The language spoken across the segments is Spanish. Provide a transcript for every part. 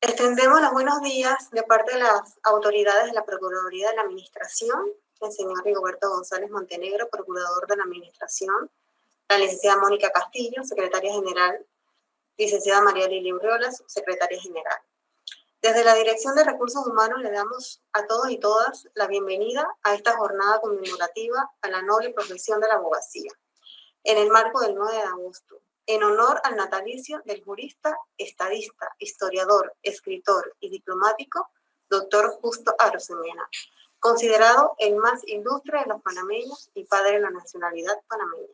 Extendemos los buenos días de parte de las autoridades de la Procuraduría de la Administración, el señor Rigoberto González Montenegro, Procurador de la Administración, la licenciada Mónica Castillo, Secretaria General, licenciada María Lili Urriola, Subsecretaria General. Desde la Dirección de Recursos Humanos le damos a todos y todas la bienvenida a esta jornada conmemorativa a la noble profesión de la abogacía, en el marco del 9 de agosto, en honor al natalicio del jurista, estadista, historiador, escritor y diplomático, doctor Justo Arosemena, considerado el más ilustre de los panameños y padre de la nacionalidad panameña.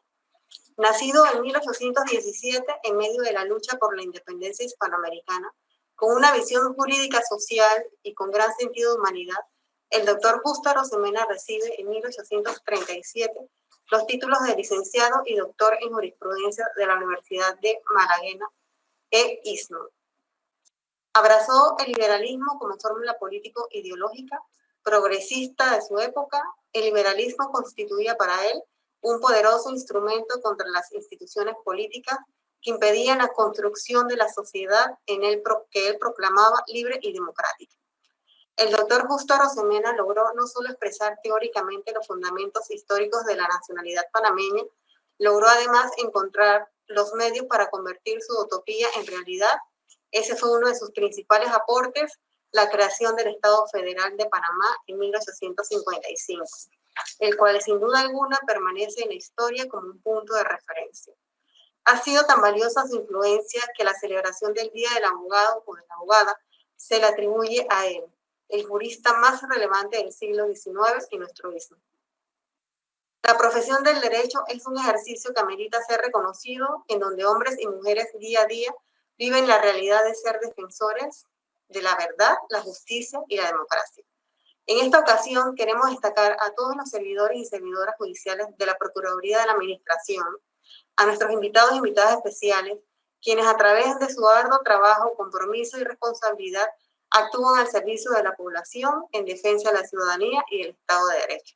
Nacido en 1817 en medio de la lucha por la independencia hispanoamericana, con una visión jurídica social y con gran sentido de humanidad, el doctor Justo Arosemena recibe en 1837 los títulos de licenciado y doctor en jurisprudencia de la Universidad de Malagueña e Istmo. Abrazó el liberalismo como fórmula político-ideológica progresista de su época. El liberalismo constituía para él un poderoso instrumento contra las instituciones políticas que impedían la construcción de la sociedad que él proclamaba libre y democrática. El doctor Justo Arosemena logró no solo expresar teóricamente los fundamentos históricos de la nacionalidad panameña, logró además encontrar los medios para convertir su utopía en realidad. Ese fue uno de sus principales aportes, la creación del Estado Federal de Panamá en 1855, el cual sin duda alguna permanece en la historia como un punto de referencia. Ha sido tan valiosa su influencia que la celebración del Día del Abogado o de la Abogada se le atribuye a él, el jurista más relevante del siglo XIX y nuestro mismo. La profesión del derecho es un ejercicio que amerita ser reconocido, en donde hombres y mujeres día a día viven la realidad de ser defensores de la verdad, la justicia y la democracia. En esta ocasión queremos destacar a todos los servidores y servidoras judiciales de la Procuraduría de la Administración, a nuestros invitados e invitadas especiales, quienes a través de su arduo trabajo, compromiso y responsabilidad actúan al servicio de la población en defensa de la ciudadanía y del Estado de Derecho.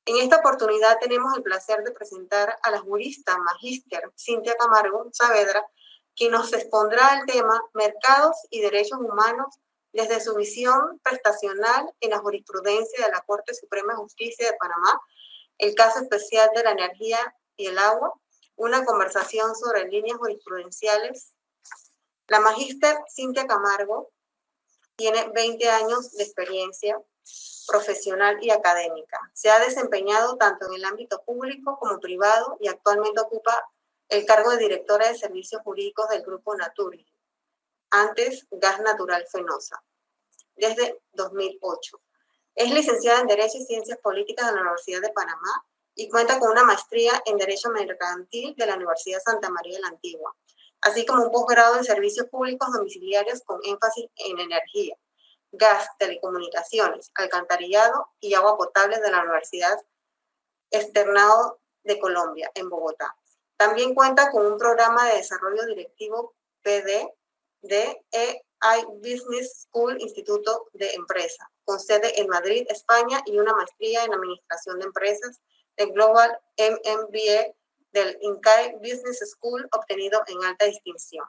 En esta oportunidad tenemos el placer de presentar a la jurista magíster Cintia Camargo Saavedra, quien nos expondrá el tema Mercados y Derechos Humanos desde su visión prestacional en la jurisprudencia de la Corte Suprema de Justicia de Panamá, el caso especial de la energía y el agua, una conversación sobre líneas jurisprudenciales. La magíster Cintia Camargo tiene 20 años de experiencia profesional y académica. Se ha desempeñado tanto en el ámbito público como privado y actualmente ocupa el cargo de directora de servicios jurídicos del Grupo Naturi, antes Gas Natural Fenosa, desde 2008. Es licenciada en Derecho y Ciencias Políticas de la Universidad de Panamá y cuenta con una maestría en Derecho Mercantil de la Universidad Santa María de la Antigua, así como un posgrado en Servicios Públicos Domiciliarios con énfasis en energía, gas, telecomunicaciones, alcantarillado y agua potable de la Universidad Externado de Colombia, en Bogotá. También cuenta con un programa de desarrollo directivo PD de EI Business School Instituto de Empresa, con sede en Madrid, España, y una maestría en Administración de Empresas de Global MBA del INCAE Business School, obtenido en alta distinción.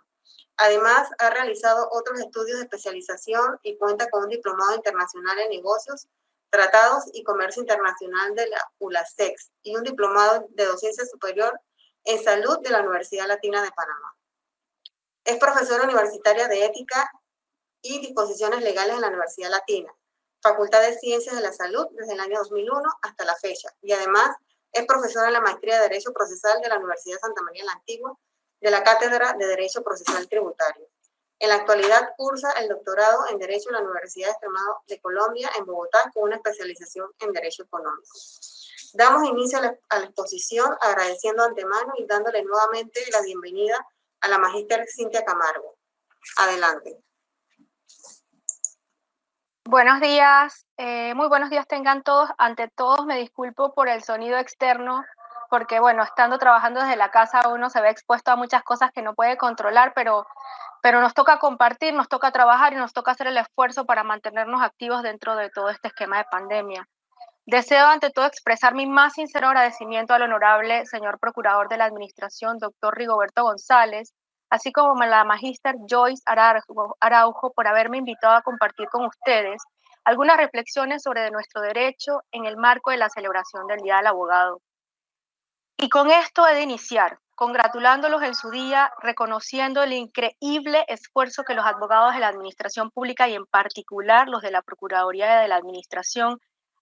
Además, ha realizado otros estudios de especialización y cuenta con un diplomado internacional en negocios, tratados y comercio internacional de la ULASEX y un diplomado de docencia superior en salud de la Universidad Latina de Panamá. Es profesora universitaria de ética y disposiciones legales en la Universidad Latina, Facultad de Ciencias de la Salud desde el año 2001 hasta la fecha, y además es profesora en la Maestría de Derecho Procesal de la Universidad Santa María la Antigua, de la Cátedra de Derecho Procesal Tributario. En la actualidad cursa el doctorado en Derecho en la Universidad Externado de Colombia en Bogotá con una especialización en Derecho Económico. Damos inicio a la exposición agradeciendo de antemano y dándole nuevamente la bienvenida a la magíster Cintia Camargo. Adelante. Buenos días, muy buenos días tengan todos. Ante todos me disculpo por el sonido externo, porque bueno, estando trabajando desde la casa uno se ve expuesto a muchas cosas que no puede controlar, pero nos toca compartir, nos toca trabajar y nos toca hacer el esfuerzo para mantenernos activos dentro de todo este esquema de pandemia. Deseo ante todo expresar mi más sincero agradecimiento al honorable señor Procurador de la Administración, doctor Rigoberto González, así como la magíster Joyce Araujo por haberme invitado a compartir con ustedes algunas reflexiones sobre nuestro derecho en el marco de la celebración del Día del Abogado. Y con esto he de iniciar, congratulándolos en su día, reconociendo el increíble esfuerzo que los abogados de la Administración Pública y en particular los de la Procuraduría de la Administración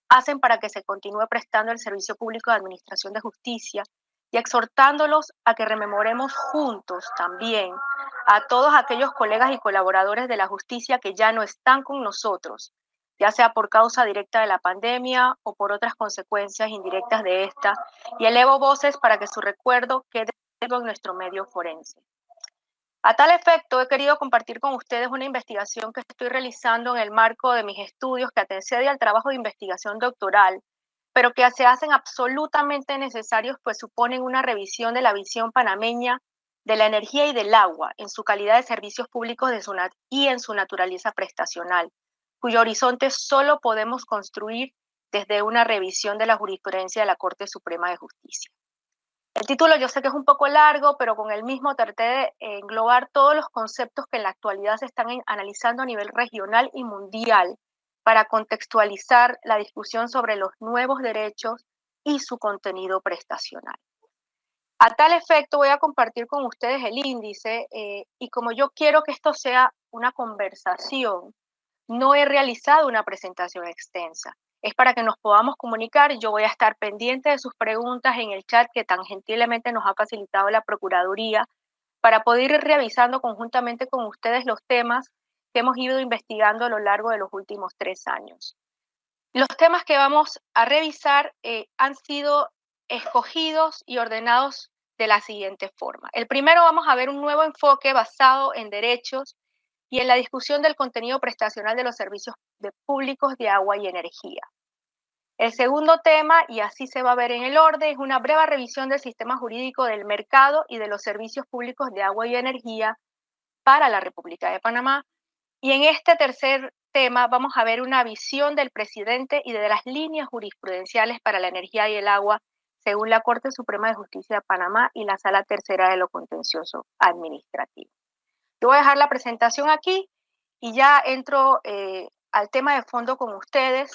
hacen para que se continúe prestando el servicio público de administración de justicia y exhortándolos a que rememoremos juntos también a todos aquellos colegas y colaboradores de la justicia que ya no están con nosotros, ya sea por causa directa de la pandemia o por otras consecuencias indirectas de esta, y elevo voces para que su recuerdo quede en nuestro medio forense. A tal efecto, he querido compartir con ustedes una investigación que estoy realizando en el marco de mis estudios que antecede al trabajo de investigación doctoral, pero que se hacen absolutamente necesarios, pues suponen una revisión de la visión panameña de la energía y del agua en su calidad de servicios públicos y en su naturaleza prestacional, cuyo horizonte solo podemos construir desde una revisión de la jurisprudencia de la Corte Suprema de Justicia. El título yo sé que es un poco largo, pero con el mismo traté de englobar todos los conceptos que en la actualidad se están analizando a nivel regional y mundial para contextualizar la discusión sobre los nuevos derechos y su contenido prestacional. A tal efecto voy a compartir con ustedes el índice y como yo quiero que esto sea una conversación, no he realizado una presentación extensa. Es para que nos podamos comunicar. Yo voy a estar pendiente de sus preguntas en el chat que tan gentilmente nos ha facilitado la Procuraduría para poder ir revisando conjuntamente con ustedes los temas que hemos ido investigando a lo largo de los últimos 3 años. Los temas que vamos a revisar han sido escogidos y ordenados de la siguiente forma. El primero, vamos a ver un nuevo enfoque basado en derechos y en la discusión del contenido prestacional de los servicios públicos de agua y energía. El segundo tema, y así se va a ver en el orden, es una breve revisión del sistema jurídico del mercado y de los servicios públicos de agua y energía para la República de Panamá. Y en este tercer tema vamos a ver una visión del presidente y de las líneas jurisprudenciales para la energía y el agua según la Corte Suprema de Justicia de Panamá y la Sala Tercera de lo Contencioso Administrativo. Yo voy a dejar la presentación aquí y ya entro al tema de fondo con ustedes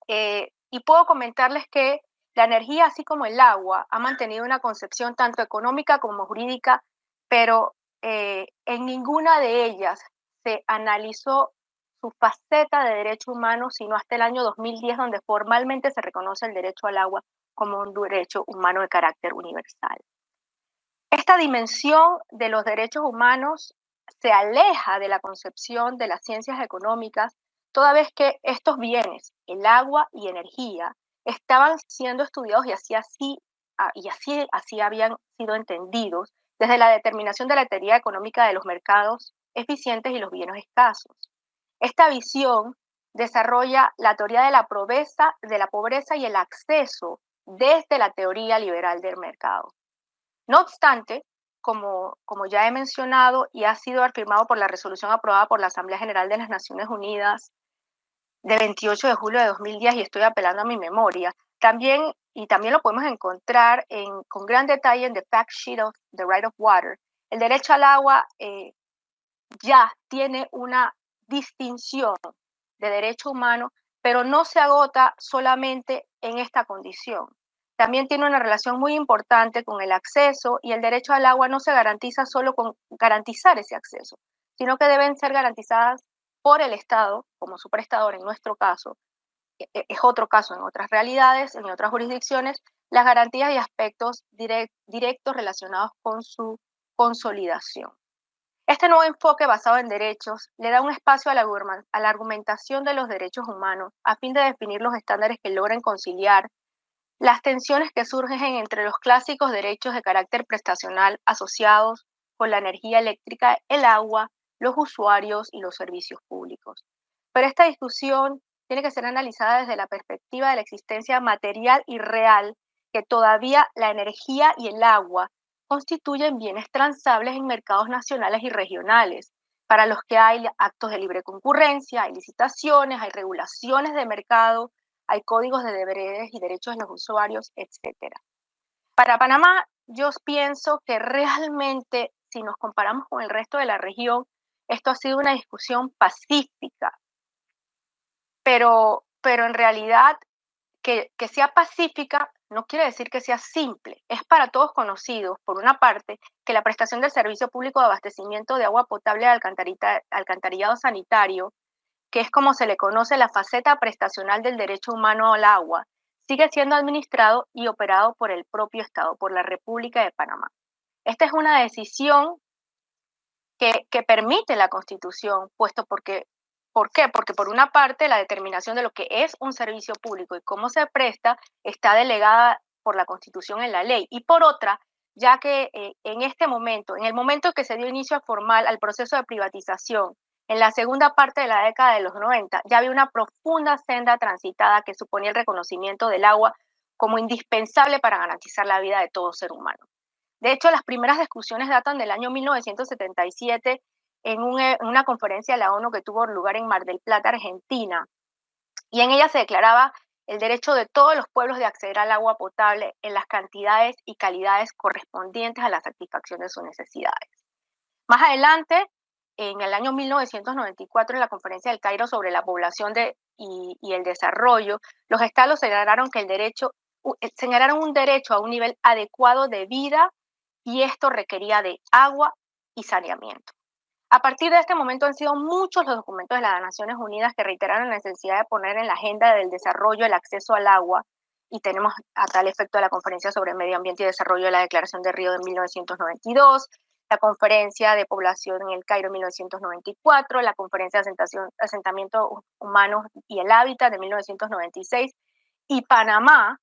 y puedo comentarles que la energía, así como el agua, ha mantenido una concepción tanto económica como jurídica, pero en ninguna de ellas se analizó su faceta de derecho humano, sino hasta el año 2010, donde formalmente se reconoce el derecho al agua como un derecho humano de carácter universal. Esta dimensión de los derechos humanos se aleja de la concepción de las ciencias económicas, toda vez que estos bienes, el agua y energía, estaban siendo estudiados así habían sido entendidos desde la determinación de la teoría económica de los mercados eficientes y los bienes escasos. Esta visión desarrolla la teoría de la pobreza y el acceso desde la teoría liberal del mercado. No obstante, como ya he mencionado y ha sido afirmado por la resolución aprobada por la Asamblea General de las Naciones Unidas de 28 de julio de 2010, y estoy apelando a mi memoria, también lo podemos encontrar con gran detalle en The Fact Sheet of the Right of Water, el derecho al agua ya tiene una distinción de derecho humano, pero no se agota solamente en esta condición. También tiene una relación muy importante con el acceso, y el derecho al agua no se garantiza solo con garantizar ese acceso, sino que deben ser garantizadas por el Estado como su prestador en nuestro caso. Es otro caso en otras realidades, en otras jurisdicciones, las garantías y aspectos directos relacionados con su consolidación. Este nuevo enfoque basado en derechos le da un espacio a la argumentación de los derechos humanos a fin de definir los estándares que logren conciliar las tensiones que surgen entre los clásicos derechos de carácter prestacional asociados con la energía eléctrica, el agua, los usuarios y los servicios públicos. Pero esta discusión tiene que ser analizada desde la perspectiva de la existencia material y real que todavía la energía y el agua constituyen bienes transables en mercados nacionales y regionales, para los que hay actos de libre concurrencia, hay licitaciones, hay regulaciones de mercado, hay códigos de deberes y derechos de los usuarios, etc. Para Panamá, yo pienso que realmente si nos comparamos con el resto de la región, esto ha sido una discusión pacífica, pero en realidad que sea pacífica no quiere decir que sea simple. Es para todos conocido, por una parte, que la prestación del servicio público de abastecimiento de agua potable de alcantarillado sanitario, que es como se le conoce la faceta prestacional del derecho humano al agua, sigue siendo administrado y operado por el propio Estado, por la República de Panamá. Esta es una decisión que permite la Constitución, ¿por qué? Porque por una parte la determinación de lo que es un servicio público y cómo se presta está delegada por la Constitución en la ley, y por otra, ya que en este momento, en el momento que se dio inicio formal al proceso de privatización, en la segunda parte de la década de los 90, ya había una profunda senda transitada que suponía el reconocimiento del agua como indispensable para garantizar la vida de todo ser humano. De hecho, las primeras discusiones datan del año 1977 en una conferencia de la ONU que tuvo lugar en Mar del Plata, Argentina, y en ella se declaraba el derecho de todos los pueblos de acceder al agua potable en las cantidades y calidades correspondientes a la satisfacción de sus necesidades. Más adelante, en el año 1994, en la Conferencia del Cairo sobre la población y el desarrollo, los estados señalaron un derecho a un nivel adecuado de vida, y esto requería de agua y saneamiento. A partir de este momento han sido muchos los documentos de las Naciones Unidas que reiteraron la necesidad de poner en la agenda del desarrollo el acceso al agua, y tenemos a tal efecto la Conferencia sobre Medio Ambiente y Desarrollo de la Declaración de Río de 1992, la Conferencia de Población en el Cairo de 1994, la Conferencia de Asentamientos Humanos y el Hábitat de 1996, y Panamá,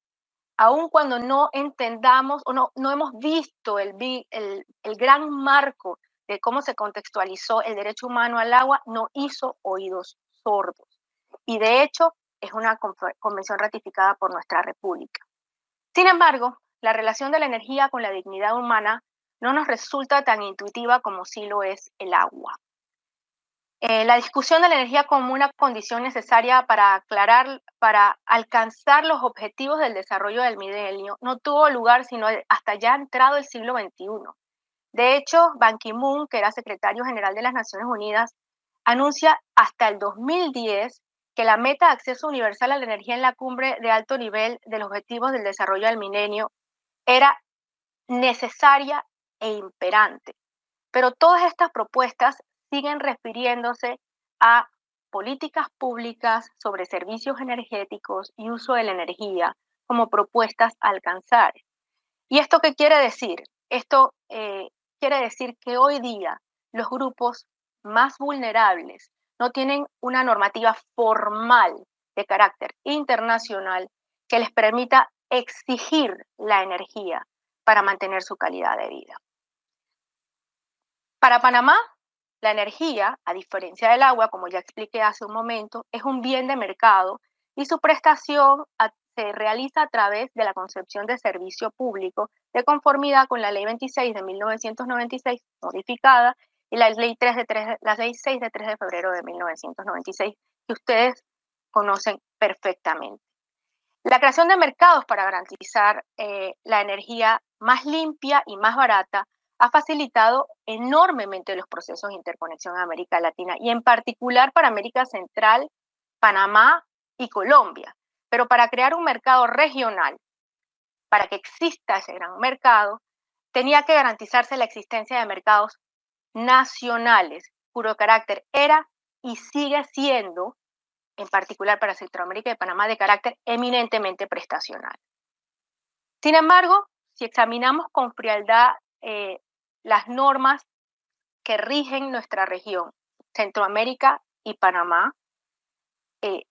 aun cuando no entendamos o no hemos visto el gran marco de cómo se contextualizó el derecho humano al agua, no hizo oídos sordos. Y de hecho, es una convención ratificada por nuestra República. Sin embargo, la relación de la energía con la dignidad humana no nos resulta tan intuitiva como sí lo es el agua. La discusión de la energía como una condición necesaria para alcanzar los objetivos del desarrollo del milenio no tuvo lugar sino hasta ya entrado el siglo XXI. De hecho, Ban Ki-moon, que era secretario general de las Naciones Unidas, anuncia hasta el 2010 que la meta de acceso universal a la energía en la cumbre de alto nivel de los objetivos del desarrollo del milenio era necesaria e imperante. Pero todas estas propuestas siguen refiriéndose a políticas públicas sobre servicios energéticos y uso de la energía como propuestas a alcanzar. ¿Y esto qué quiere decir? Esto quiere decir que hoy día los grupos más vulnerables no tienen una normativa formal de carácter internacional que les permita exigir la energía para mantener su calidad de vida. Para Panamá, la energía, a diferencia del agua, como ya expliqué hace un momento, es un bien de mercado, y su prestación se realiza a través de la concepción de servicio público de conformidad con la Ley 26 de 1996 modificada y la Ley 6 de 3 de febrero de 1996, que ustedes conocen perfectamente. La creación de mercados para garantizar la energía más limpia y más barata ha facilitado enormemente los procesos de interconexión en América Latina, y en particular para América Central, Panamá y Colombia. Pero para crear un mercado regional, para que exista ese gran mercado, tenía que garantizarse la existencia de mercados nacionales, cuyo carácter era y sigue siendo, en particular para Centroamérica y Panamá, de carácter eminentemente prestacional. Sin embargo, si examinamos con frialdad las normas que rigen nuestra región, Centroamérica y Panamá,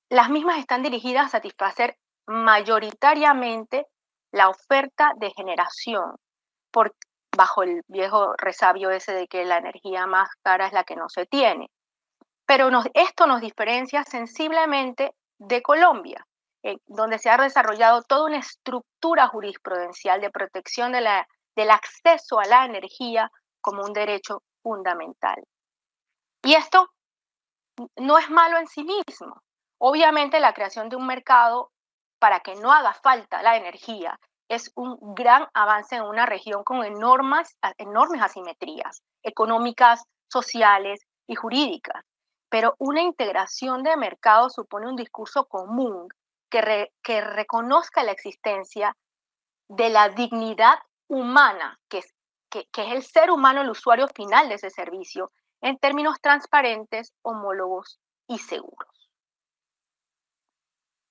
las mismas están dirigidas a satisfacer mayoritariamente la oferta de generación, bajo el viejo resabio ese de que la energía más cara es la que no se tiene. Pero esto nos diferencia sensiblemente de Colombia, donde se ha desarrollado toda una estructura jurisprudencial de protección del acceso a la energía como un derecho fundamental. Y esto no es malo en sí mismo. Obviamente, la creación de un mercado para que no haga falta la energía es un gran avance en una región con enormes asimetrías. económicas, sociales y jurídicas. Pero una integración de mercado supone un discurso común que reconozca la existencia de la dignidad humana, que es el ser humano el usuario final de ese servicio, en términos transparentes, homólogos y seguros.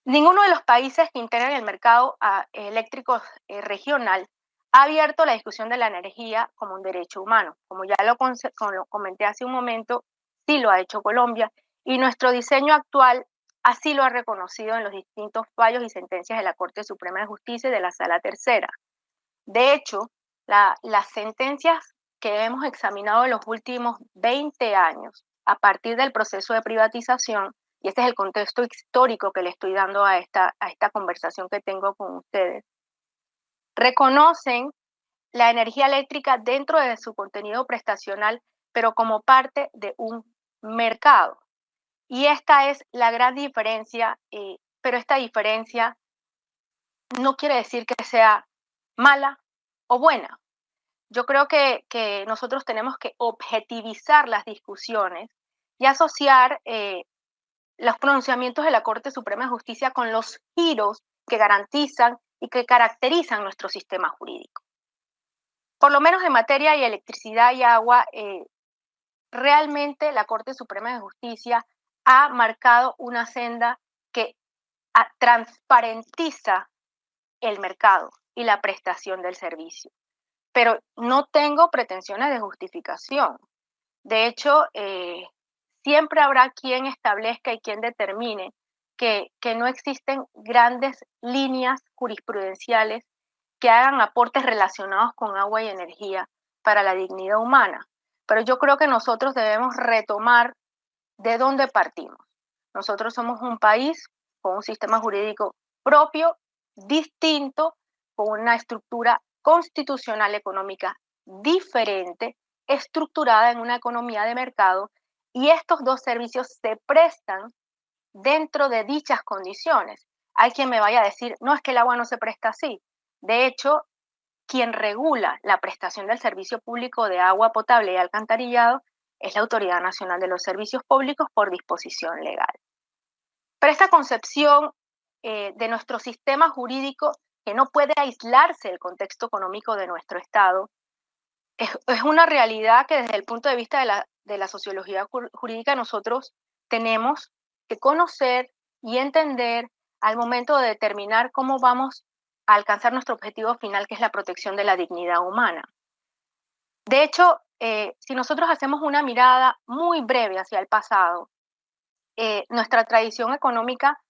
Ninguno de los países que integran el mercado eléctrico regional ha abierto la discusión de la energía como un derecho humano. Como ya lo comenté hace un momento, sí lo ha hecho Colombia y nuestro diseño actual así lo ha reconocido en los distintos fallos y sentencias de la Corte Suprema de Justicia y de la Sala Tercera. De hecho, las sentencias que hemos examinado en los últimos 20 años a partir del proceso de privatización, y este es el contexto histórico que le estoy dando a esta conversación que tengo con ustedes, reconocen la energía eléctrica dentro de su contenido prestacional, pero como parte de un mercado. Y esta es la gran diferencia, pero esta diferencia no quiere decir que sea mala o buena. Yo creo que nosotros tenemos que objetivizar las discusiones y asociar los pronunciamientos de la Corte Suprema de Justicia con los giros que garantizan y que caracterizan nuestro sistema jurídico. Por lo menos en materia de electricidad y agua, realmente la Corte Suprema de Justicia ha marcado una senda que transparentiza el mercado y la prestación del servicio. Pero no tengo pretensiones de justificación. De hecho, siempre habrá quien establezca y quien determine que no existen grandes líneas jurisprudenciales que hagan aportes relacionados con agua y energía para la dignidad humana. Pero yo creo que nosotros debemos retomar de dónde partimos. Nosotros somos un país con un sistema jurídico propio, distinto, con una estructura constitucional económica diferente, estructurada en una economía de mercado, y estos dos servicios se prestan dentro de dichas condiciones. Hay quien me vaya a decir, no, es que el agua no se presta así. De hecho, quien regula la prestación del servicio público de agua potable y alcantarillado es la Autoridad Nacional de los Servicios Públicos por disposición legal. Pero esta concepción de nuestro sistema jurídico, que no puede aislarse del contexto económico de nuestro Estado, es una realidad que desde el punto de vista de la sociología jurídica nosotros tenemos que conocer y entender al momento de determinar cómo vamos a alcanzar nuestro objetivo final, que es la protección de la dignidad humana. De hecho, si nosotros hacemos una mirada muy breve hacia el pasado, nuestra tradición económica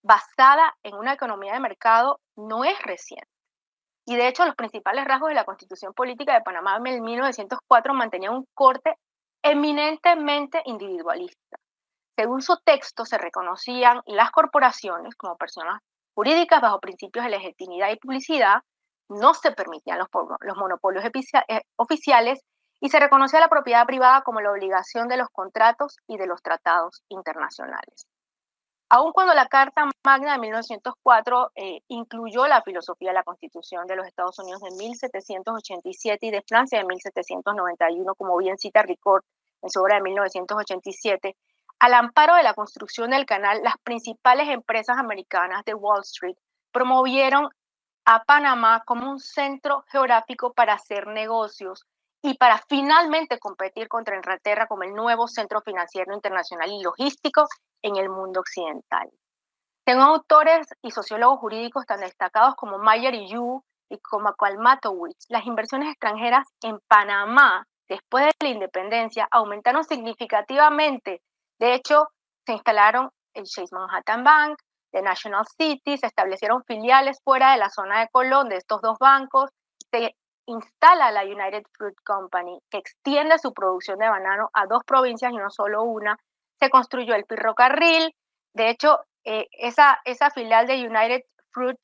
basada en una economía de mercado no es reciente. Y de hecho, los principales rasgos de la Constitución Política de Panamá en 1904 mantenían un corte eminentemente individualista. Según su texto, se reconocían las corporaciones como personas jurídicas bajo principios de legitimidad y publicidad, no se permitían los monopolios oficiales y se reconocía la propiedad privada como la obligación de los contratos y de los tratados internacionales. Aun cuando la Carta Magna de 1904 incluyó la filosofía de la Constitución de los Estados Unidos de 1787 y de Francia de 1791, como bien cita Ricord en su obra de 1987, al amparo de la construcción del canal, las principales empresas americanas de Wall Street promovieron a Panamá como un centro geográfico para hacer negocios y para finalmente competir contra Inglaterra como el nuevo centro financiero internacional y logístico en el mundo occidental. Tengo autores y sociólogos jurídicos tan destacados como Mayer y Yu y como Kalmatowicz. Las inversiones extranjeras en Panamá, después de la independencia, aumentaron significativamente. De hecho, se instalaron el Chase Manhattan Bank, The National City, se establecieron filiales fuera de la zona de Colón de estos dos bancos, se instala la United Fruit Company, que extiende su producción de banano a dos provincias y no solo una, se construyó el ferrocarril, de hecho, esa filial de United Fruit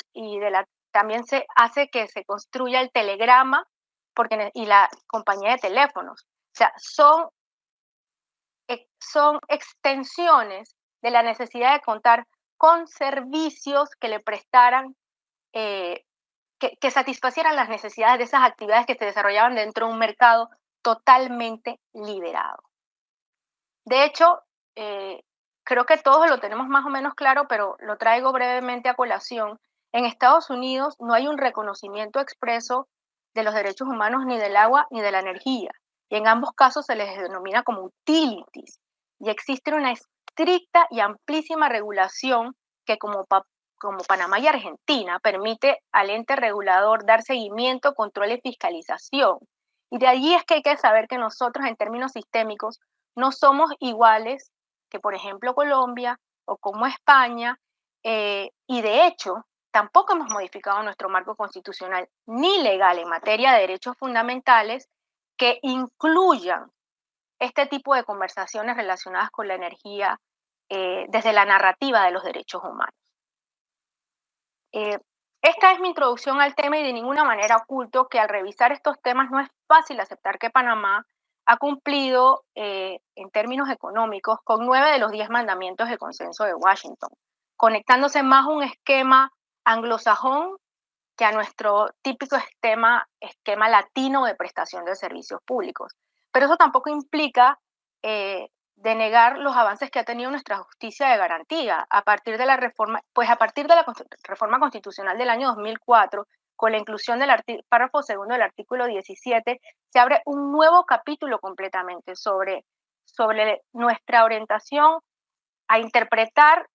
también se hace que se construya el telegrama y la compañía de teléfonos. O sea, son extensiones de la necesidad de contar con servicios que le prestaran, que satisfacieran las necesidades de esas actividades que se desarrollaban dentro de un mercado totalmente liberado. De hecho, creo que todos lo tenemos más o menos claro, pero lo traigo brevemente a colación. En Estados Unidos no hay un reconocimiento expreso de los derechos humanos ni del agua ni de la energía. Y en ambos casos se les denomina como utilities. Y existe una estricta y amplísima regulación que como Panamá y Argentina permite al ente regulador dar seguimiento, control y fiscalización. Y de allí es que hay que saber que nosotros en términos sistémicos no somos iguales que, por ejemplo, Colombia o como España, y de hecho, tampoco hemos modificado nuestro marco constitucional ni legal en materia de derechos fundamentales que incluyan este tipo de conversaciones relacionadas con la energía desde la narrativa de los derechos humanos. Esta es mi introducción al tema y de ninguna manera oculto que al revisar estos temas no es fácil aceptar que Panamá ha cumplido en términos económicos con 9 de los 10 mandamientos del Consenso de Washington, conectándose más a un esquema anglosajón que a nuestro típico esquema latino de prestación de servicios públicos. Pero eso tampoco implica denegar los avances que ha tenido nuestra justicia de garantía a partir de la reforma, pues a partir de la reforma constitucional del año 2004, con la inclusión del párrafo segundo del artículo 17, se abre un nuevo capítulo completamente sobre nuestra orientación a interpretar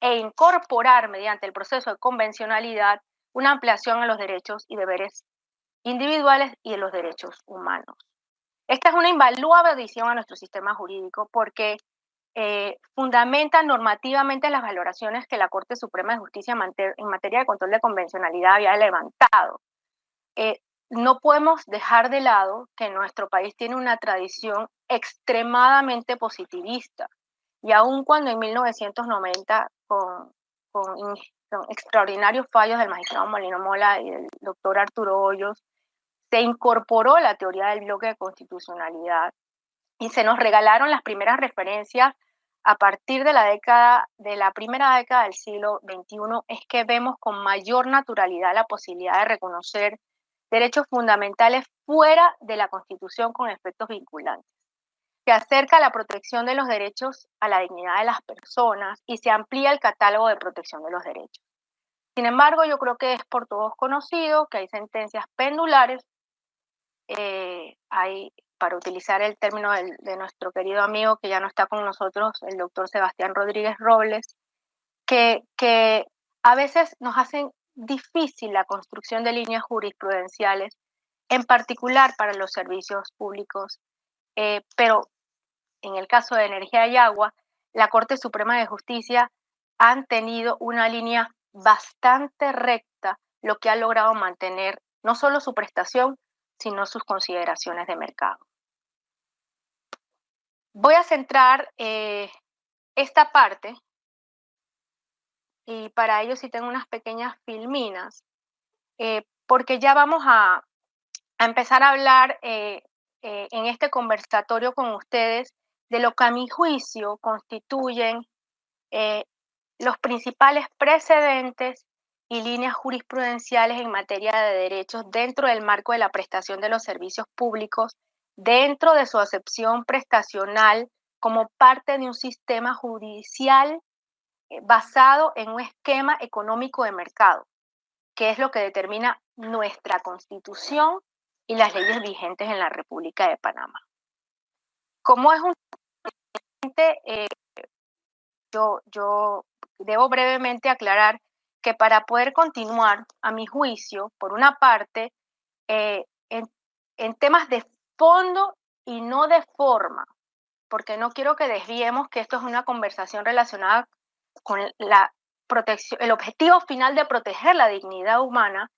e incorporar mediante el proceso de convencionalidad una ampliación a los derechos y deberes individuales y de los derechos humanos. Esta es una invaluable adición a nuestro sistema jurídico porque fundamenta normativamente las valoraciones que la Corte Suprema de Justicia en materia de control de convencionalidad había levantado. No podemos dejar de lado que nuestro país tiene una tradición extremadamente positivista y aun cuando en 1990 con extraordinarios fallos del magistrado Molino Mola y del doctor Arturo Hoyos, se incorporó la teoría del bloque de constitucionalidad y se nos regalaron las primeras referencias a partir de la primera década del siglo XXI, es que vemos con mayor naturalidad la posibilidad de reconocer derechos fundamentales fuera de la Constitución con efectos vinculantes. Se acerca la protección de los derechos a la dignidad de las personas y se amplía el catálogo de protección de los derechos. Sin embargo, yo creo que es por todos conocido que hay sentencias pendulares, para utilizar el término de nuestro querido amigo que ya no está con nosotros, el doctor Sebastián Rodríguez Robles, que a veces nos hacen difícil la construcción de líneas jurisprudenciales, en particular para los servicios públicos, pero en el caso de energía y agua, la Corte Suprema de Justicia han tenido una línea bastante recta, lo que ha logrado mantener no solo su prestación, sino sus consideraciones de mercado. Voy a centrar esta parte y para ello sí tengo unas pequeñas filminas, porque ya vamos a empezar a hablar en este conversatorio con ustedes de lo que a mi juicio constituyen los principales precedentes y líneas jurisprudenciales en materia de derechos dentro del marco de la prestación de los servicios públicos, dentro de su acepción prestacional como parte de un sistema judicial basado en un esquema económico de mercado, que es lo que determina nuestra Constitución y las leyes vigentes en la República de Panamá. Como es un yo debo brevemente aclarar que para poder continuar, a mi juicio, por una parte, en temas de fondo y no de forma, porque no quiero que desviemos que esto es una conversación relacionada con la protección, el objetivo final de proteger la dignidad humana,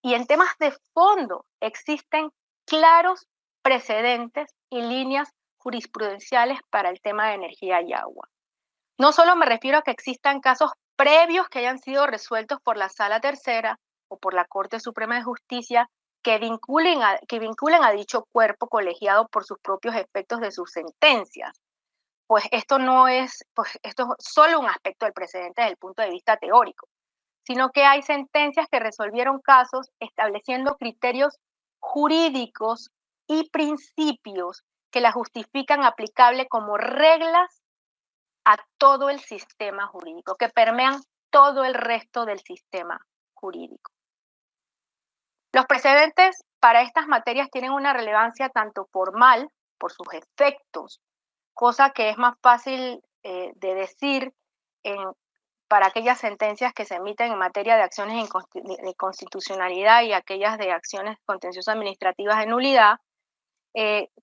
y en temas de fondo existen claros precedentes y líneas jurisprudenciales para el tema de energía y agua. No solo me refiero a que existan casos previos que hayan sido resueltos por la Sala Tercera o por la Corte Suprema de Justicia que vinculen a dicho cuerpo colegiado por sus propios efectos de sus sentencias. Pues esto es solo un aspecto del precedente desde el punto de vista teórico, sino que hay sentencias que resolvieron casos estableciendo criterios jurídicos y principios que la justifican aplicable como reglas a todo el sistema jurídico, que permean todo el resto del sistema jurídico. Los precedentes para estas materias tienen una relevancia tanto formal, por sus efectos, cosa que es más fácil de decir para aquellas sentencias que se emiten en materia de acciones de constitucionalidad y aquellas de acciones contenciosas administrativas de nulidad,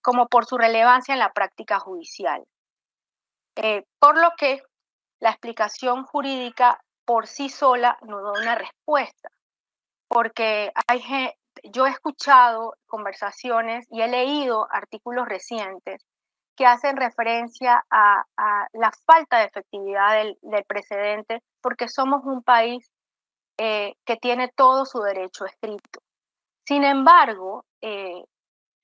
como por su relevancia en la práctica judicial. Por lo que la explicación jurídica por sí sola no da una respuesta, porque yo he escuchado conversaciones y he leído artículos recientes que hacen referencia a la falta de efectividad del precedente, porque somos un país que tiene todo su derecho escrito. Sin embargo,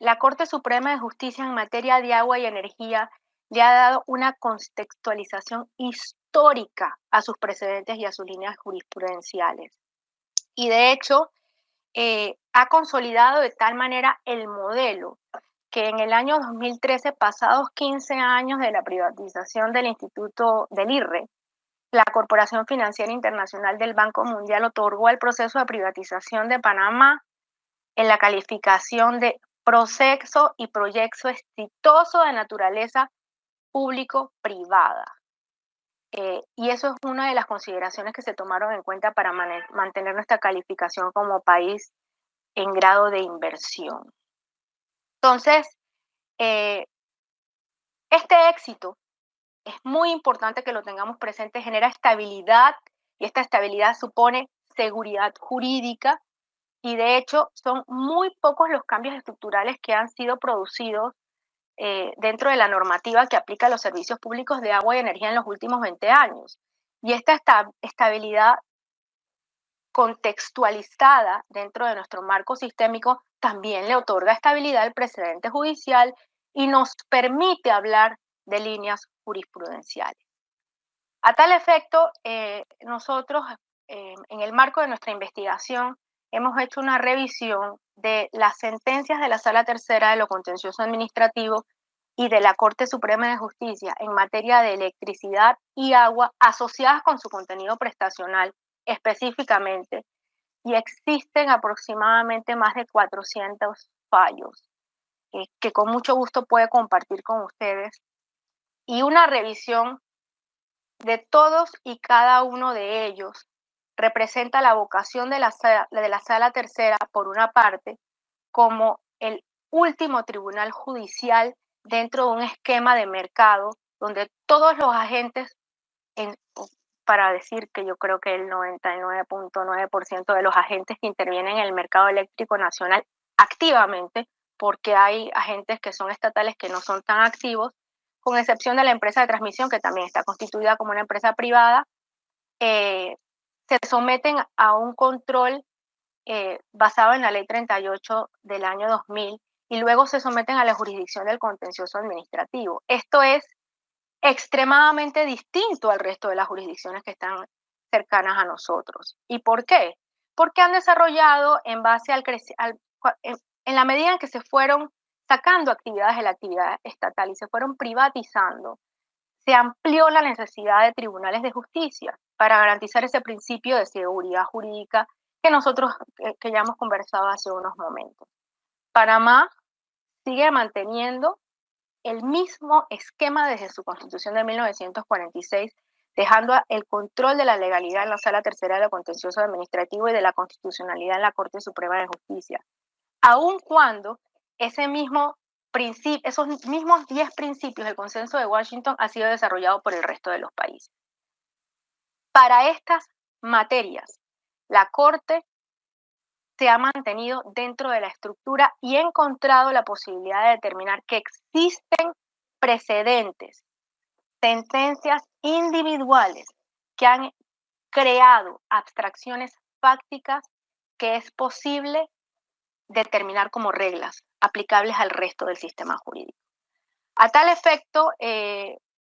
la Corte Suprema de Justicia en materia de agua y energía le ha dado una contextualización histórica a sus precedentes y a sus líneas jurisprudenciales. Y de hecho, ha consolidado de tal manera el modelo que en el año 2013, pasados 15 años de la privatización del Instituto del IRRE, la Corporación Financiera Internacional del Banco Mundial otorgó al proceso de privatización de Panamá en la calificación de proceso y proyecto exitoso de naturaleza público-privada. Y eso es una de las consideraciones que se tomaron en cuenta para mantener nuestra calificación como país en grado de inversión. Entonces, este éxito es muy importante que lo tengamos presente, genera estabilidad y esta estabilidad supone seguridad jurídica y de hecho son muy pocos los cambios estructurales que han sido producidos dentro de la normativa que aplica a los servicios públicos de agua y energía en los últimos 20 años. Y esta estabilidad contextualizada dentro de nuestro marco sistémico también le otorga estabilidad al precedente judicial y nos permite hablar de líneas jurisprudenciales. A tal efecto, nosotros en el marco de nuestra investigación hemos hecho una revisión de las sentencias de la Sala Tercera de lo Contencioso Administrativo y de la Corte Suprema de Justicia en materia de electricidad y agua asociadas con su contenido prestacional específicamente, y existen aproximadamente más de 400 fallos que con mucho gusto puedo compartir con ustedes, y una revisión de todos y cada uno de ellos representa la vocación de la Sala Tercera, por una parte, como el último tribunal judicial dentro de un esquema de mercado donde todos los agentes, para decir que yo creo que el 99.9% de los agentes que intervienen en el mercado eléctrico nacional activamente, porque hay agentes que son estatales que no son tan activos, con excepción de la empresa de transmisión, que también está constituida como una empresa privada, se someten a un control basado en la Ley 38 del año 2000 y luego se someten a la jurisdicción del contencioso administrativo. Esto es extremadamente distinto al resto de las jurisdicciones que están cercanas a nosotros. ¿Y por qué? Porque han desarrollado en base en la medida en que se fueron sacando actividades de la actividad estatal y se fueron privatizando, se amplió la necesidad de tribunales de justicia para garantizar ese principio de seguridad jurídica que nosotros que ya hemos conversado hace unos momentos. Panamá sigue manteniendo el mismo esquema desde su constitución de 1946, dejando el control de la legalidad en la Sala Tercera de lo Contencioso Administrativo y de la constitucionalidad en la Corte Suprema de Justicia, aun cuando esos mismos 10 principios del Consenso de Washington ha sido desarrollado por el resto de los países. Para estas materias, la Corte se ha mantenido dentro de la estructura y ha encontrado la posibilidad de determinar que existen precedentes, sentencias individuales que han creado abstracciones fácticas que es posible determinar como reglas aplicables al resto del sistema jurídico. A tal efecto,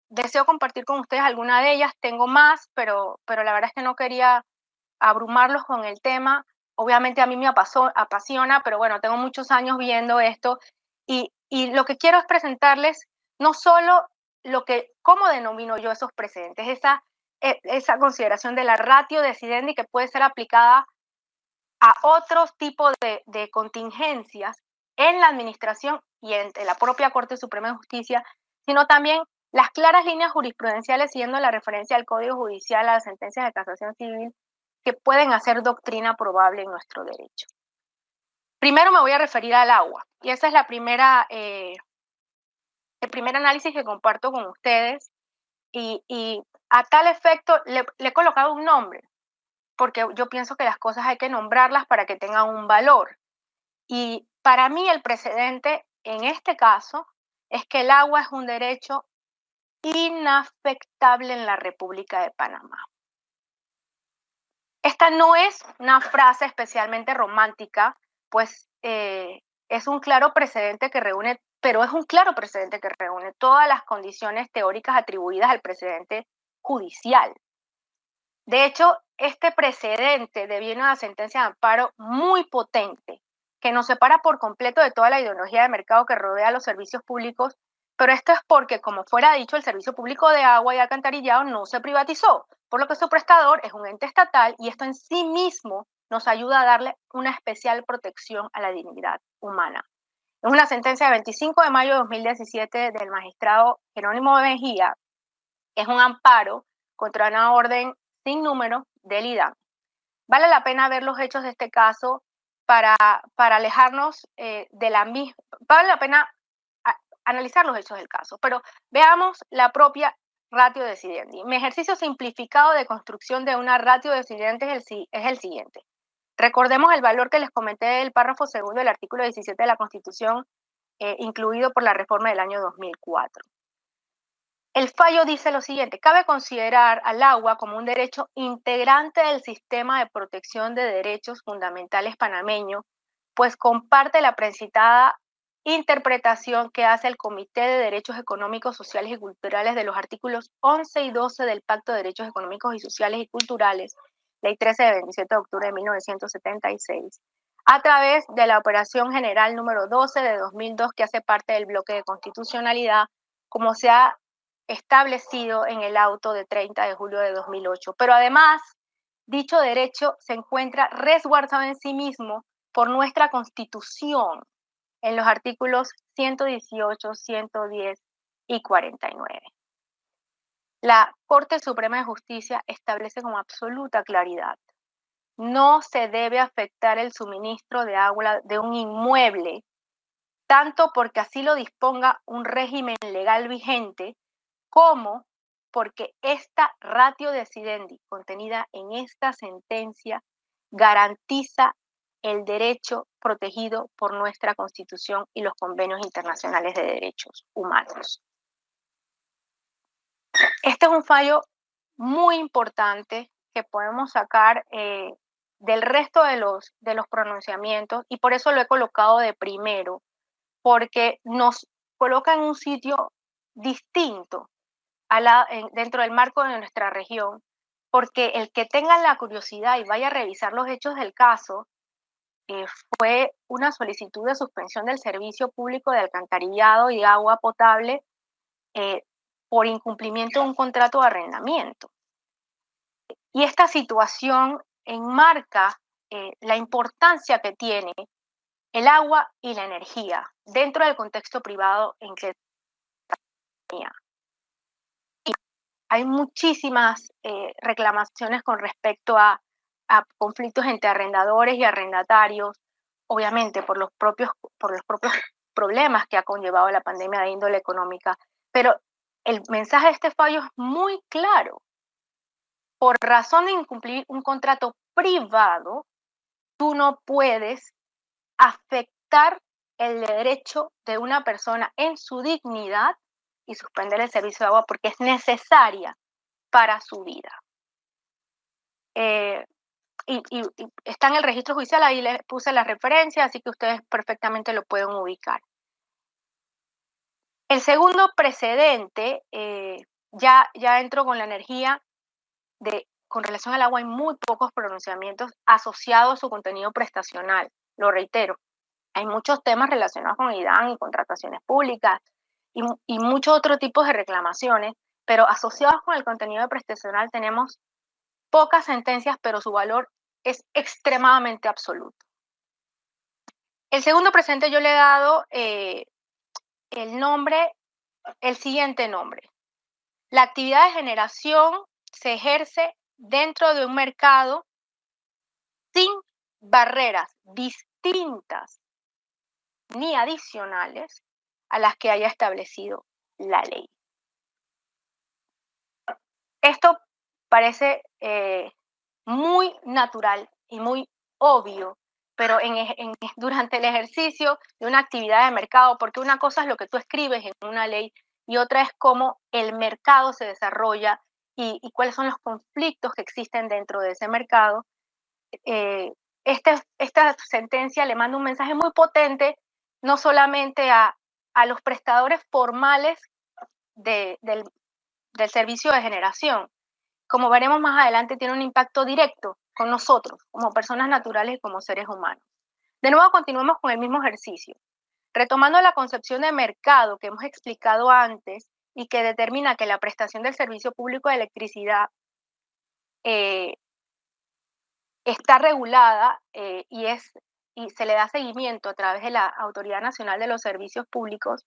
deseo compartir con ustedes alguna de ellas, tengo más, pero la verdad es que no quería abrumarlos con el tema. Obviamente a mí me apasiona, pero bueno, tengo muchos años viendo esto Y lo que quiero es presentarles no solo cómo denomino yo esos precedentes, esa consideración de la ratio decidendi que puede ser aplicada a otros tipos de contingencias en la administración y en la propia Corte Suprema de Justicia, sino también las claras líneas jurisprudenciales siguiendo la referencia al Código Judicial, a las sentencias de casación civil, que pueden hacer doctrina probable en nuestro derecho. Primero me voy a referir al agua, y esa es el primer análisis que comparto con ustedes, y a tal efecto le he colocado un nombre, porque yo pienso que las cosas hay que nombrarlas para que tengan un valor. Y para mí el precedente en este caso es que el agua es un derecho inafectable en la República de Panamá. Esta no es una frase especialmente romántica, pues es un claro precedente que reúne, pero es un claro precedente que reúne todas las condiciones teóricas atribuidas al precedente judicial. De hecho, este precedente deviene una sentencia de amparo muy potente, que nos separa por completo de toda la ideología de mercado que rodea los servicios públicos, pero esto es porque, como fuera dicho, el servicio público de agua y alcantarillado no se privatizó, por lo que su prestador es un ente estatal y esto en sí mismo nos ayuda a darle una especial protección a la dignidad humana. Es una sentencia de 25 de mayo de 2017 del magistrado Jerónimo Mejía, es un amparo contra una orden sin número del IDAM. Vale la pena ver los hechos de este caso para alejarnos de la misma. Vale la pena analizar los hechos del caso, pero veamos la propia ratio decidendi. Mi ejercicio simplificado de construcción de una ratio decidendi es el siguiente. Recordemos el valor que les comenté del párrafo segundo del artículo 17 de la Constitución, incluido por la reforma del año 2004. El fallo dice lo siguiente: cabe considerar al agua como un derecho integrante del sistema de protección de derechos fundamentales panameño, pues comparte la precitada interpretación que hace el Comité de Derechos Económicos, Sociales y Culturales de los artículos 11 y 12 del Pacto de Derechos Económicos y Sociales y Culturales, Ley 13 de 27 de octubre de 1976, a través de la Operación General número 12 de 2002, que hace parte del bloque de constitucionalidad, como se ha establecido en el auto de 30 de julio de 2008. Pero además, dicho derecho se encuentra resguardado en sí mismo por nuestra Constitución en los artículos 118, 110 y 49. La Corte Suprema de Justicia establece con absoluta claridad: no se debe afectar el suministro de agua de un inmueble, tanto porque así lo disponga un régimen legal vigente, como porque esta ratio decidendi contenida en esta sentencia garantiza el derecho protegido por nuestra Constitución y los convenios internacionales de derechos humanos. Este es un fallo muy importante que podemos sacar del resto de los pronunciamientos, y por eso lo he colocado de primero, porque nos coloca en un sitio distinto dentro del marco de nuestra región, porque el que tenga la curiosidad y vaya a revisar los hechos del caso, fue una solicitud de suspensión del servicio público de alcantarillado y de agua potable por incumplimiento de un contrato de arrendamiento. Y esta situación enmarca la importancia que tiene el agua y la energía dentro del contexto privado en que hay muchísimas reclamaciones con respecto a conflictos entre arrendadores y arrendatarios, obviamente por los propios problemas que ha conllevado la pandemia de índole económica. Pero el mensaje de este fallo es muy claro. Por razón de incumplir un contrato privado, tú no puedes afectar el derecho de una persona en su dignidad y suspender el servicio de agua porque es necesaria para su vida. Y está en el registro judicial, ahí les puse las referencias, así que ustedes perfectamente lo pueden ubicar. El segundo precedente, ya entro con la energía. Con relación al agua hay muy pocos pronunciamientos asociados a su contenido prestacional, lo reitero. Hay muchos temas relacionados con IDAN y contrataciones públicas y muchos otros tipos de reclamaciones, pero asociados con el contenido prestacional tenemos pocas sentencias, pero su valor es extremadamente absoluto. El segundo precedente yo le he dado el siguiente nombre. La actividad de generación se ejerce dentro de un mercado sin barreras distintas ni adicionales a las que haya establecido la ley. Esto parece muy natural y muy obvio, pero durante el ejercicio de una actividad de mercado, porque una cosa es lo que tú escribes en una ley y otra es cómo el mercado se desarrolla y cuáles son los conflictos que existen dentro de ese mercado, esta sentencia le manda un mensaje muy potente, no solamente a los prestadores formales del servicio de generación. Como veremos más adelante, tiene un impacto directo con nosotros, como personas naturales y como seres humanos. De nuevo, continuamos con el mismo ejercicio. Retomando la concepción de mercado que hemos explicado antes y que determina que la prestación del servicio público de electricidad está regulada y se le da seguimiento a través de la Autoridad Nacional de los Servicios Públicos,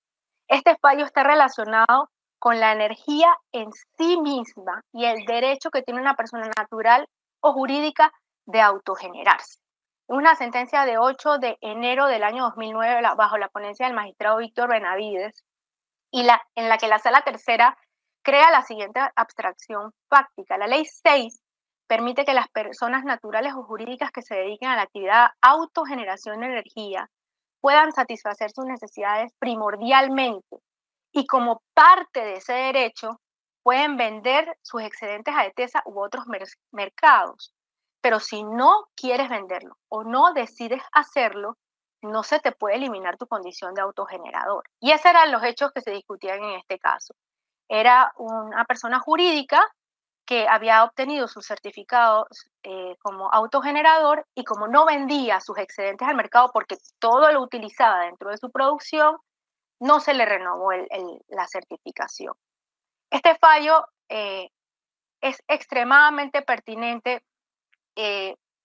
este fallo está relacionado con la energía en sí misma y el derecho que tiene una persona natural o jurídica de autogenerarse. Una sentencia de 8 de enero del año 2009 bajo la ponencia del magistrado Víctor Benavides en la que la Sala Tercera crea la siguiente abstracción fáctica. La Ley 6 permite que las personas naturales o jurídicas que se dediquen a la actividad de autogeneración de energía puedan satisfacer sus necesidades primordialmente y como parte de ese derecho pueden vender sus excedentes a ETESA u otros mercados. Pero si no quieres venderlo o no decides hacerlo, no se te puede eliminar tu condición de autogenerador. Y esos eran los hechos que se discutían en este caso. Era una persona jurídica que había obtenido sus certificados como autogenerador y como no vendía sus excedentes al mercado porque todo lo utilizaba dentro de su producción, no se le renovó la certificación. Este fallo es extremadamente pertinente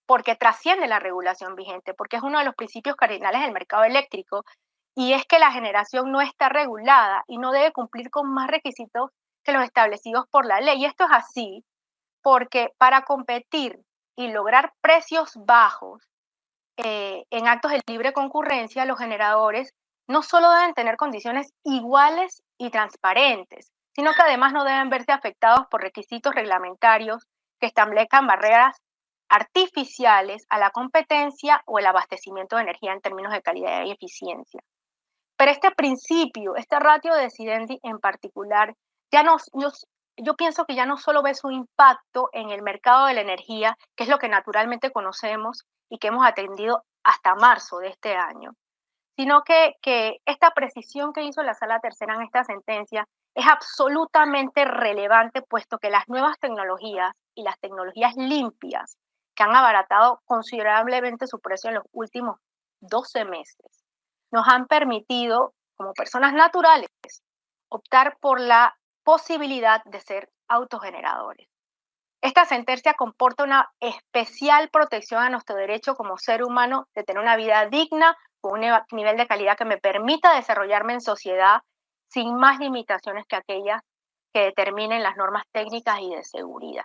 porque trasciende la regulación vigente, porque es uno de los principios cardinales del mercado eléctrico, y es que la generación no está regulada y no debe cumplir con más requisitos que los establecidos por la ley. Y esto es así porque para competir y lograr precios bajos en actos de libre concurrencia, los generadores no solo deben tener condiciones iguales y transparentes, sino que además no deben verse afectados por requisitos reglamentarios que establezcan barreras artificiales a la competencia o el abastecimiento de energía en términos de calidad y eficiencia. Pero este principio, este ratio decidendi en particular, yo pienso que ya no solo ve su impacto en el mercado de la energía, que es lo que naturalmente conocemos y que hemos atendido hasta marzo de este año, sino que esta precisión que hizo la Sala Tercera en esta sentencia es absolutamente relevante, puesto que las nuevas tecnologías y las tecnologías limpias, que han abaratado considerablemente su precio en los últimos 12 meses, nos han permitido, como personas naturales, optar por la posibilidad de ser autogeneradores. Esta sentencia comporta una especial protección a nuestro derecho como ser humano de tener una vida digna, con un nivel de calidad que me permita desarrollarme en sociedad sin más limitaciones que aquellas que determinen las normas técnicas y de seguridad.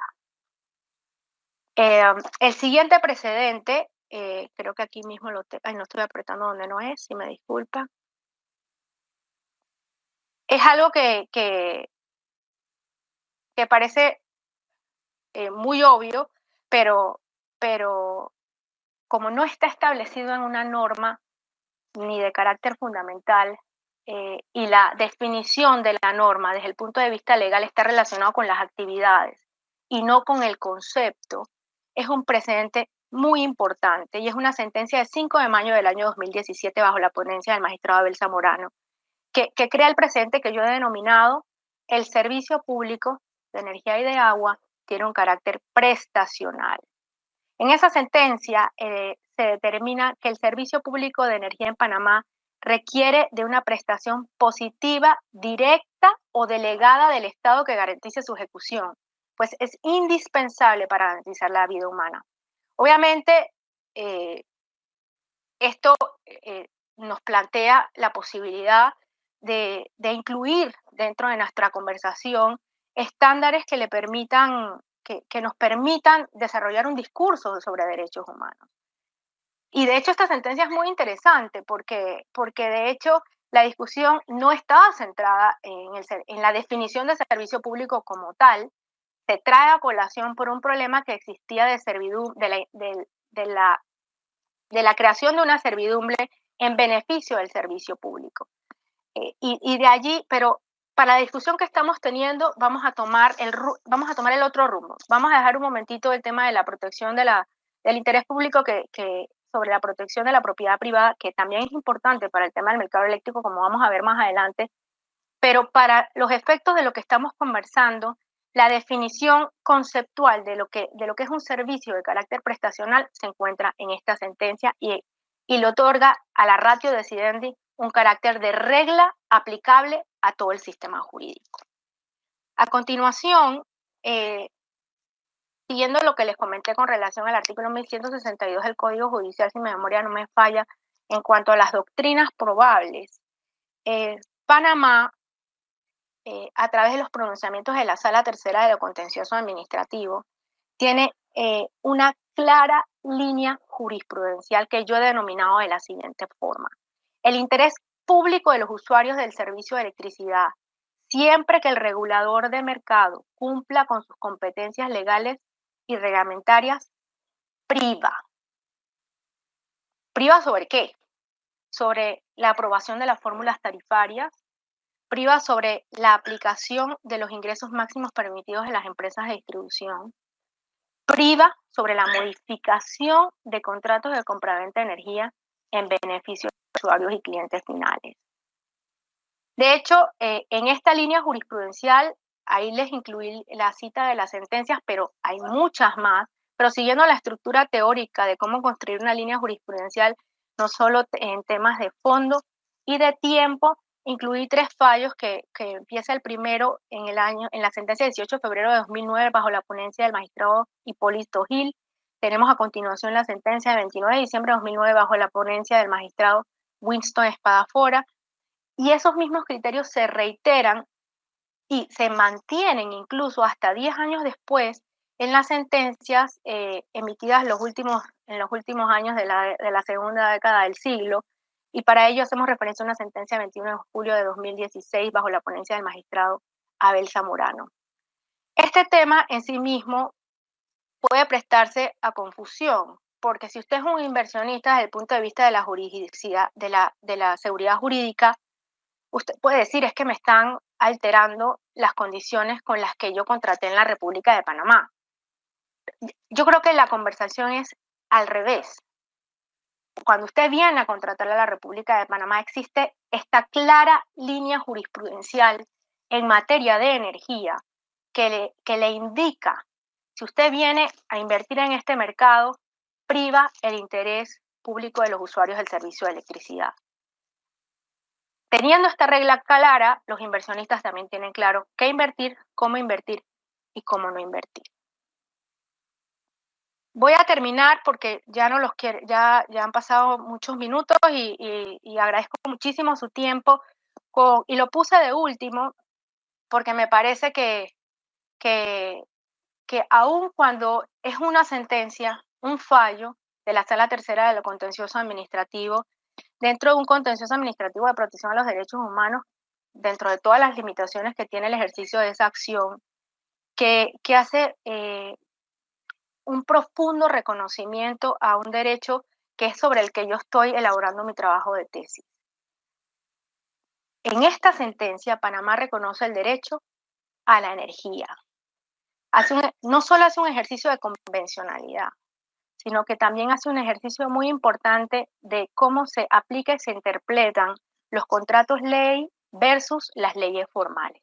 El siguiente precedente, creo que aquí mismo no estoy apretando donde no es, si me disculpa. Es algo que parece muy obvio, pero como no está establecido en una norma ni de carácter fundamental, y la definición de la norma desde el punto de vista legal está relacionado con las actividades y no con el concepto, es un precedente muy importante y es una sentencia de 5 de mayo del año 2017 bajo la ponencia del magistrado Abel Zamorano, que crea el precedente que yo he denominado el servicio público de energía y de agua tiene un carácter prestacional. En esa sentencia se determina que el servicio público de energía en Panamá requiere de una prestación positiva, directa o delegada del Estado que garantice su ejecución, pues es indispensable para garantizar la vida humana. Obviamente, esto nos plantea la posibilidad de incluir dentro de nuestra conversación estándares que le permitan, que nos permitan desarrollar un discurso sobre derechos humanos. Y de hecho esta sentencia es muy interesante porque de hecho la discusión no estaba centrada en la definición de servicio público como tal, se trae a colación por un problema que existía de servidumbre, de la creación de una servidumbre en beneficio del servicio público. Y de allí, pero para la discusión que estamos teniendo, vamos a tomar el otro rumbo. Vamos a dejar un momentito el tema de la protección del interés público sobre la protección de la propiedad privada, que también es importante para el tema del mercado eléctrico, como vamos a ver más adelante, pero para los efectos de lo que estamos conversando, la definición conceptual de lo que es un servicio de carácter prestacional se encuentra en esta sentencia y le otorga a la ratio decidendi un carácter de regla aplicable a todo el sistema jurídico. A continuación, siguiendo lo que les comenté con relación al artículo 1162 del Código Judicial, si mi memoria no me falla, en cuanto a las doctrinas probables, Panamá, a través de los pronunciamientos de la Sala Tercera de lo Contencioso Administrativo, tiene una clara línea jurisprudencial que yo he denominado de la siguiente forma. El interés público de los usuarios del servicio de electricidad, siempre que el regulador de mercado cumpla con sus competencias legales y reglamentarias, priva. ¿Priva sobre qué? Sobre la aprobación de las fórmulas tarifarias, priva sobre la aplicación de los ingresos máximos permitidos en las empresas de distribución, priva sobre la modificación de contratos de compraventa de energía en beneficio de usuarios y clientes finales. De hecho, en esta línea jurisprudencial, ahí les incluí la cita de las sentencias, pero hay muchas más, pero siguiendo la estructura teórica de cómo construir una línea jurisprudencial, no solo en temas de fondo y de tiempo, incluí 3 fallos que empieza el primero en la sentencia del 18 de febrero de 2009 bajo la ponencia del magistrado Hipólito Gil. Tenemos a continuación la sentencia de 29 de diciembre de 2009 bajo la ponencia del magistrado Winston Espadafora. Y esos mismos criterios se reiteran y se mantienen incluso hasta 10 años después en las sentencias emitidas en los últimos años de la segunda década del siglo. Y para ello hacemos referencia a una sentencia del 21 de julio de 2016 bajo la ponencia del magistrado Abel Zamorano. Este tema en sí mismo puede prestarse a confusión, porque si usted es un inversionista desde el punto de vista de la juridicidad, de la seguridad jurídica, usted puede decir, es que me están alterando las condiciones con las que yo contraté en la República de Panamá. Yo creo que la conversación es al revés. Cuando usted viene a contratar a la República de Panamá, existe esta clara línea jurisprudencial en materia de energía que le indica, si usted viene a invertir en este mercado, priva el interés público de los usuarios del servicio de electricidad. Teniendo esta regla clara, los inversionistas también tienen claro qué invertir y cómo no invertir. Voy a terminar porque ya no los quiero, ya han pasado muchos minutos y agradezco muchísimo su tiempo y lo puse de último porque me parece que aun cuando es una sentencia, un fallo de la Sala Tercera de lo Contencioso Administrativo, dentro de un contencioso administrativo de protección a los derechos humanos, dentro de todas las limitaciones que tiene el ejercicio de esa acción, que hace un profundo reconocimiento a un derecho que es sobre el que yo estoy elaborando mi trabajo de tesis. En esta sentencia, Panamá reconoce el derecho a la energía. No solo hace un ejercicio de convencionalidad, sino que también hace un ejercicio muy importante de cómo se aplica y se interpretan los contratos ley versus las leyes formales.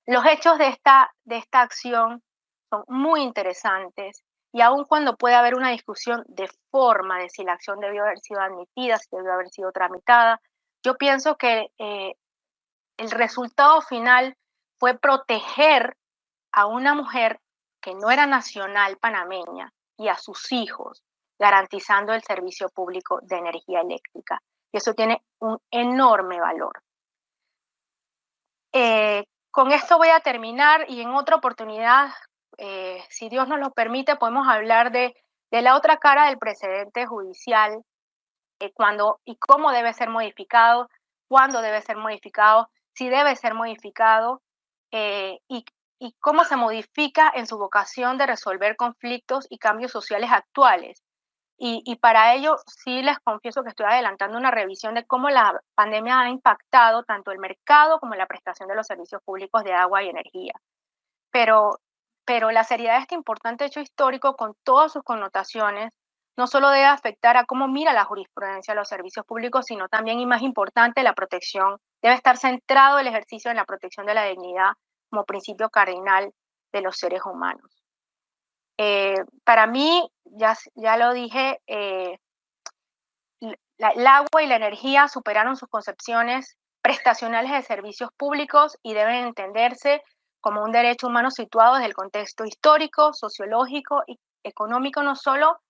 Los hechos de esta acción son muy interesantes. y aun cuando puede haber una discusión de forma de si la acción debió haber sido admitida, si debió haber sido tramitada, yo pienso que el resultado final fue proteger a una mujer que no era nacional panameña y a sus hijos, garantizando el servicio público de energía eléctrica. Y eso tiene un enorme valor. Con esto voy a terminar y en otra oportunidad, si Dios nos lo permite, podemos hablar de la otra cara del precedente judicial, cuándo y cómo debe ser modificado, cuándo debe ser modificado, si debe ser modificado, y cómo se modifica en su vocación de resolver conflictos y cambios sociales actuales. Y para ello sí les confieso que estoy adelantando una revisión de cómo la pandemia ha impactado tanto el mercado como la prestación de los servicios públicos de agua y energía. Pero, pero la seriedad de este importante hecho histórico, con todas sus connotaciones, no solo debe afectar a cómo mira la jurisprudencia a los servicios públicos, sino también, y más importante, la protección. Debe estar centrado el ejercicio en la protección de la dignidad como principio cardinal de los seres humanos. Para mí, ya lo dije, el agua y la energía superaron sus concepciones prestacionales de servicios públicos y deben entenderse como un derecho humano situado desde el contexto histórico, sociológico y económico, no solo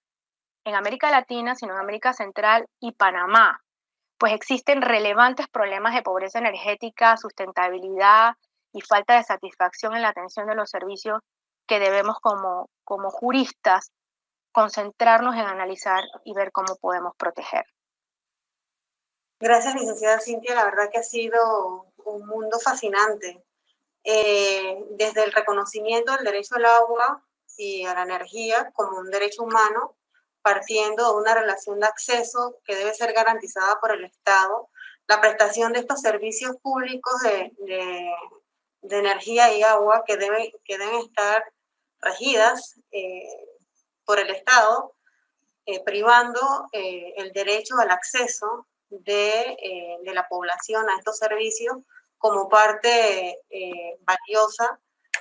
en América Latina, sino en América Central y Panamá, pues existen relevantes problemas de pobreza energética, sustentabilidad y falta de satisfacción en la atención de los servicios que debemos como juristas concentrarnos en analizar y ver cómo podemos proteger. Gracias, licenciada Cintia. La verdad que ha sido un mundo fascinante. Desde el reconocimiento del derecho al agua y a la energía como un derecho humano, partiendo de una relación de acceso que debe ser garantizada por el Estado, la prestación de estos servicios públicos de energía y agua que deben estar regidas por el Estado, privando el derecho al acceso de la población a estos servicios como parte valiosa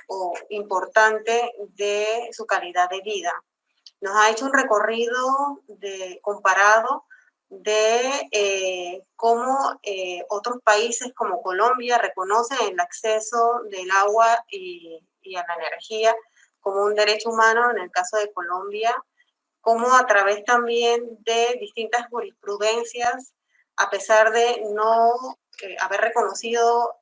o importante de su calidad de vida. Nos ha hecho un recorrido comparado de cómo otros países como Colombia reconocen el acceso del agua y a la energía como un derecho humano. En el caso de Colombia, como a través también de distintas jurisprudencias, a pesar de no haber reconocido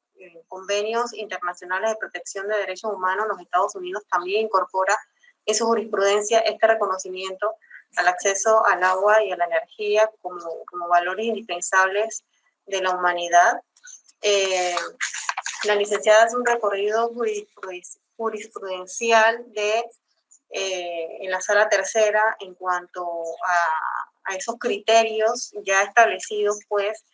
convenios internacionales de protección de derechos humanos, los Estados Unidos también incorpora en su jurisprudencia este reconocimiento al acceso al agua y a la energía como valores indispensables de la humanidad. La licenciada hace un recorrido jurisprudencial en la sala tercera en cuanto a esos criterios ya establecidos pues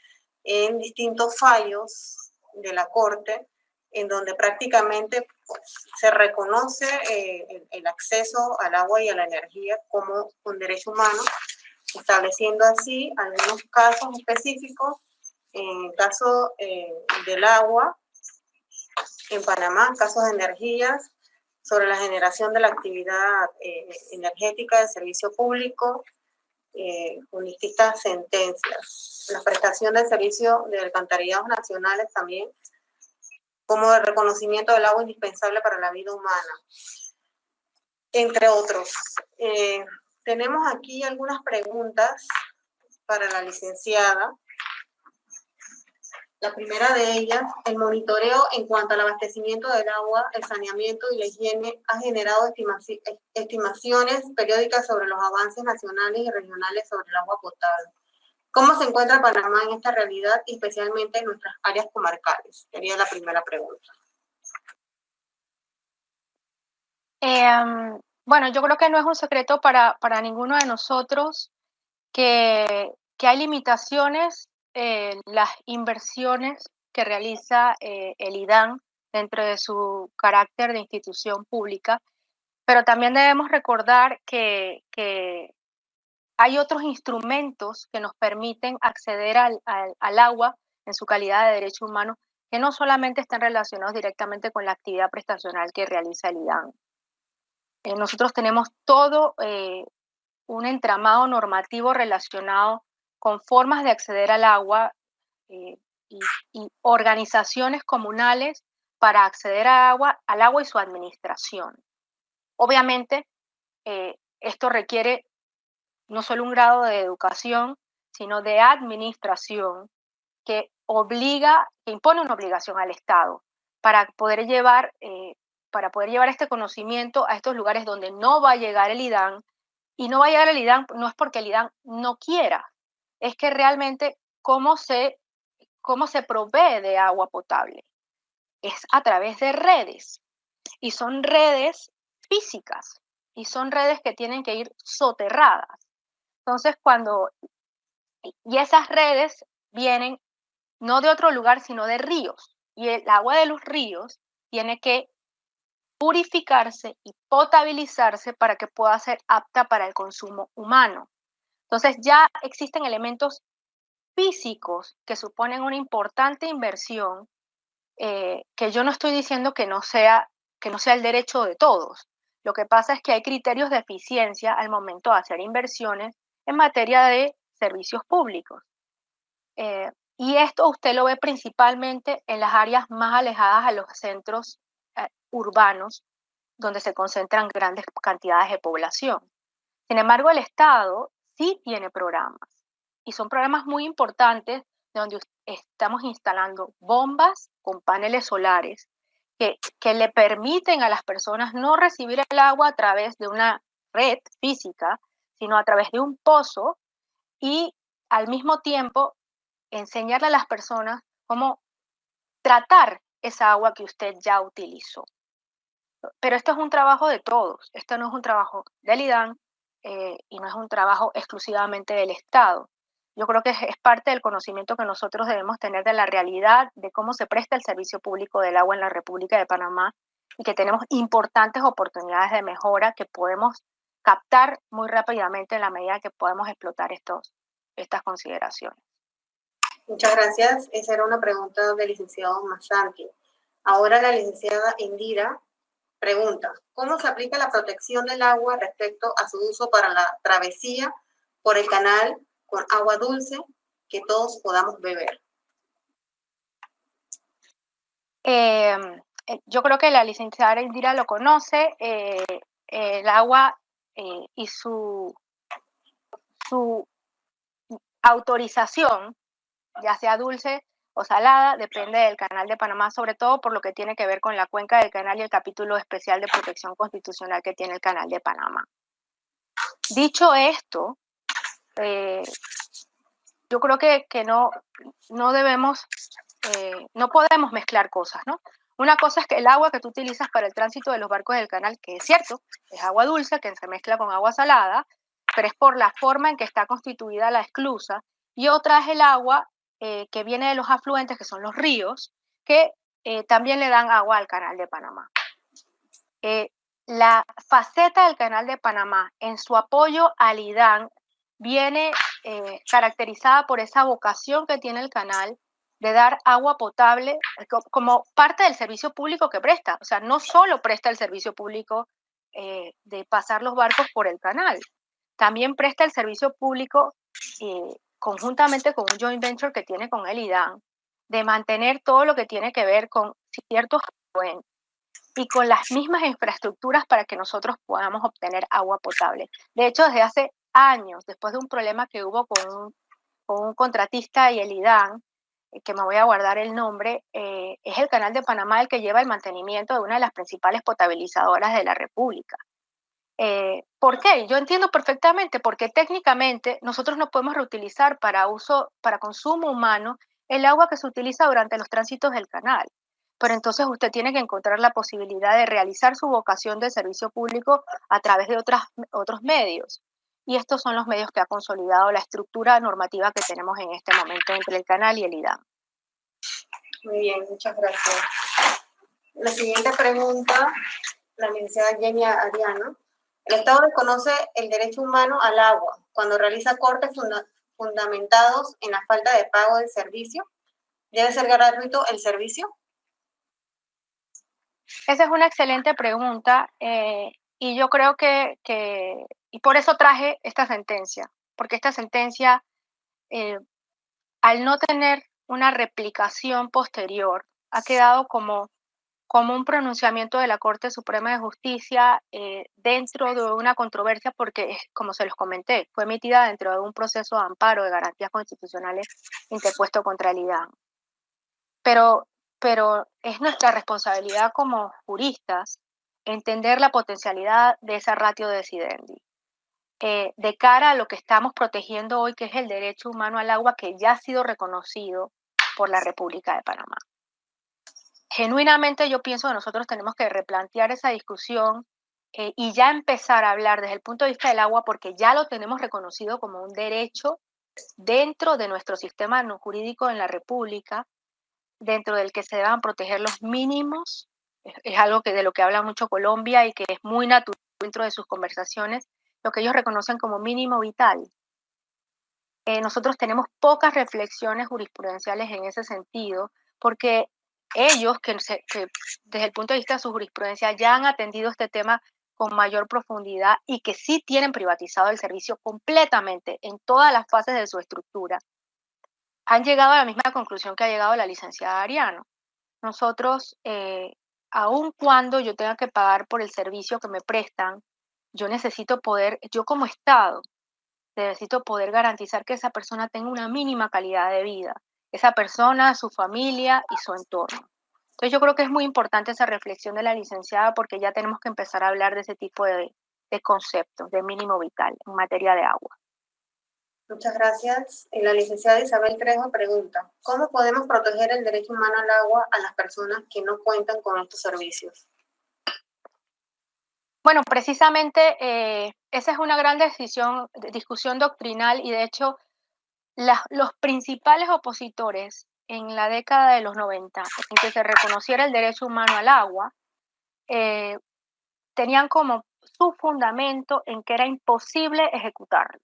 en distintos fallos de la Corte, en donde prácticamente pues, se reconoce el acceso al agua y a la energía como un derecho humano, estableciendo así algunos casos específicos. En el caso del agua, en Panamá, casos de energías, sobre la generación de la actividad energética de servicio público, con distintas sentencias. La prestación del servicio de alcantarillados nacionales también, como el reconocimiento del agua indispensable para la vida humana, entre otros. Tenemos aquí algunas preguntas para la licenciada. La primera de ellas, el monitoreo en cuanto al abastecimiento del agua, el saneamiento y la higiene ha generado estimaciones periódicas sobre los avances nacionales y regionales sobre el agua potable. ¿Cómo se encuentra Panamá en esta realidad y especialmente en nuestras áreas comarcales? Sería la primera pregunta. Bueno, yo creo que no es un secreto para ninguno de nosotros que hay limitaciones en las inversiones que realiza el IDAN dentro de su carácter de institución pública, pero también debemos recordar que hay otros instrumentos que nos permiten acceder al agua en su calidad de derecho humano, que no solamente están relacionados directamente con la actividad prestacional que realiza el IDAN. Nosotros tenemos todo un entramado normativo relacionado con formas de acceder al agua eh, y, y organizaciones comunales para acceder al agua y su administración. Obviamente, esto requiere no solo un grado de educación, sino de administración que impone una obligación al Estado para poder llevar este conocimiento a estos lugares donde no va a llegar el IDAN. Y no va a llegar el IDAN no es porque el IDAN no quiera, es que realmente cómo se provee de agua potable. Es a través de redes, y son redes físicas, y son redes que tienen que ir soterradas. Entonces, y esas redes vienen no de otro lugar, sino de ríos. Y el agua de los ríos tiene que purificarse y potabilizarse para que pueda ser apta para el consumo humano. Entonces ya existen elementos físicos que suponen una importante inversión, que yo no estoy diciendo que no sea el derecho de todos. Lo que pasa es que hay criterios de eficiencia al momento de hacer inversiones en materia de servicios públicos. Y esto usted lo ve principalmente en las áreas más alejadas a los centros urbanos, donde se concentran grandes cantidades de población. Sin embargo, el Estado sí tiene programas, y son programas muy importantes donde estamos instalando bombas con paneles solares que le permiten a las personas no recibir el agua a través de una red física, sino a través de un pozo, y al mismo tiempo enseñarle a las personas cómo tratar esa agua que usted ya utilizó. Pero esto es un trabajo de todos, esto no es un trabajo del IDAN, y no es un trabajo exclusivamente del Estado. Yo creo que es parte del conocimiento que nosotros debemos tener de la realidad de cómo se presta el servicio público del agua en la República de Panamá, y que tenemos importantes oportunidades de mejora que podemos captar muy rápidamente en la medida que podemos explotar estas consideraciones. Muchas gracias. Esa era una pregunta del licenciado Masanti. Ahora la licenciada Indira pregunta, ¿cómo se aplica la protección del agua respecto a su uso para la travesía por el canal con agua dulce que todos podamos beber? Yo creo que la licenciada Indira lo conoce, el agua y su autorización, ya sea dulce o salada, depende del Canal de Panamá, sobre todo por lo que tiene que ver con la cuenca del canal y el capítulo especial de protección constitucional que tiene el Canal de Panamá. Dicho esto, yo creo que no debemos, no podemos mezclar cosas, ¿no? Una cosa es que el agua que tú utilizas para el tránsito de los barcos del canal, que es cierto, es agua dulce que se mezcla con agua salada, pero es por la forma en que está constituida la esclusa. Y otra es el agua que viene de los afluentes, que son los ríos, que también le dan agua al Canal de Panamá. La faceta del Canal de Panamá en su apoyo al IDAN viene caracterizada por esa vocación que tiene el canal de dar agua potable como parte del servicio público que presta. O sea, no solo presta el servicio público de pasar los barcos por el canal, también presta el servicio público conjuntamente con un joint venture que tiene con el IDAN, de mantener todo lo que tiene que ver con ciertos afluentes y con las mismas infraestructuras para que nosotros podamos obtener agua potable. De hecho, desde hace años, después de un problema que hubo con un contratista y el IDAN, que me voy a guardar el nombre, es el Canal de Panamá el que lleva el mantenimiento de una de las principales potabilizadoras de la República. ¿Por qué? Yo entiendo perfectamente, porque técnicamente nosotros no podemos reutilizar para consumo humano, el agua que se utiliza durante los tránsitos del canal. Pero entonces usted tiene que encontrar la posibilidad de realizar su vocación de servicio público a través de otros medios. Y estos son los medios que ha consolidado la estructura normativa que tenemos en este momento entre el canal y el IDAM. Muy bien, muchas gracias. La siguiente pregunta, la licenciada Jenny Ariano. El Estado reconoce el derecho humano al agua cuando realiza cortes fundamentados en la falta de pago del servicio. ¿Debe ser gratuito el servicio? Esa es una excelente pregunta. Y yo creo y por eso traje esta sentencia, porque esta sentencia, eh, al no tener una replicación posterior, ha quedado como un pronunciamiento de la Corte Suprema de Justicia dentro de una controversia, porque, como se los comenté, fue emitida dentro de un proceso de amparo de garantías constitucionales interpuesto contra el IDAN. Pero es nuestra responsabilidad como juristas entender la potencialidad de esa ratio decidendi, de cara a lo que estamos protegiendo hoy, que es el derecho humano al agua, que ya ha sido reconocido por la República de Panamá. Genuinamente yo pienso que nosotros tenemos que replantear esa discusión y ya empezar a hablar desde el punto de vista del agua, porque ya lo tenemos reconocido como un derecho dentro de nuestro sistema jurídico en la República, dentro del que se deban proteger los mínimos. Es algo de lo que habla mucho Colombia y que es muy natural dentro de sus conversaciones, lo que ellos reconocen como mínimo vital. Nosotros tenemos pocas reflexiones jurisprudenciales en ese sentido, porque ellos, que desde el punto de vista de su jurisprudencia ya han atendido este tema con mayor profundidad y que sí tienen privatizado el servicio completamente en todas las fases de su estructura, han llegado a la misma conclusión que ha llegado la licenciada Ariano. Nosotros, aun cuando yo tenga que pagar por el servicio que me prestan, yo como Estado, necesito poder garantizar que esa persona tenga una mínima calidad de vida, esa persona, su familia y su entorno. Entonces yo creo que es muy importante esa reflexión de la licenciada, porque ya tenemos que empezar a hablar de ese tipo de conceptos de mínimo vital en materia de agua. Muchas gracias. La licenciada Isabel Trejo pregunta, ¿cómo podemos proteger el derecho humano al agua a las personas que no cuentan con estos servicios? Bueno, precisamente esa es una gran discusión doctrinal, y de hecho los principales opositores en la década de los 90, en que se reconociera el derecho humano al agua, eh, tenían como su fundamento en que era imposible ejecutarlo.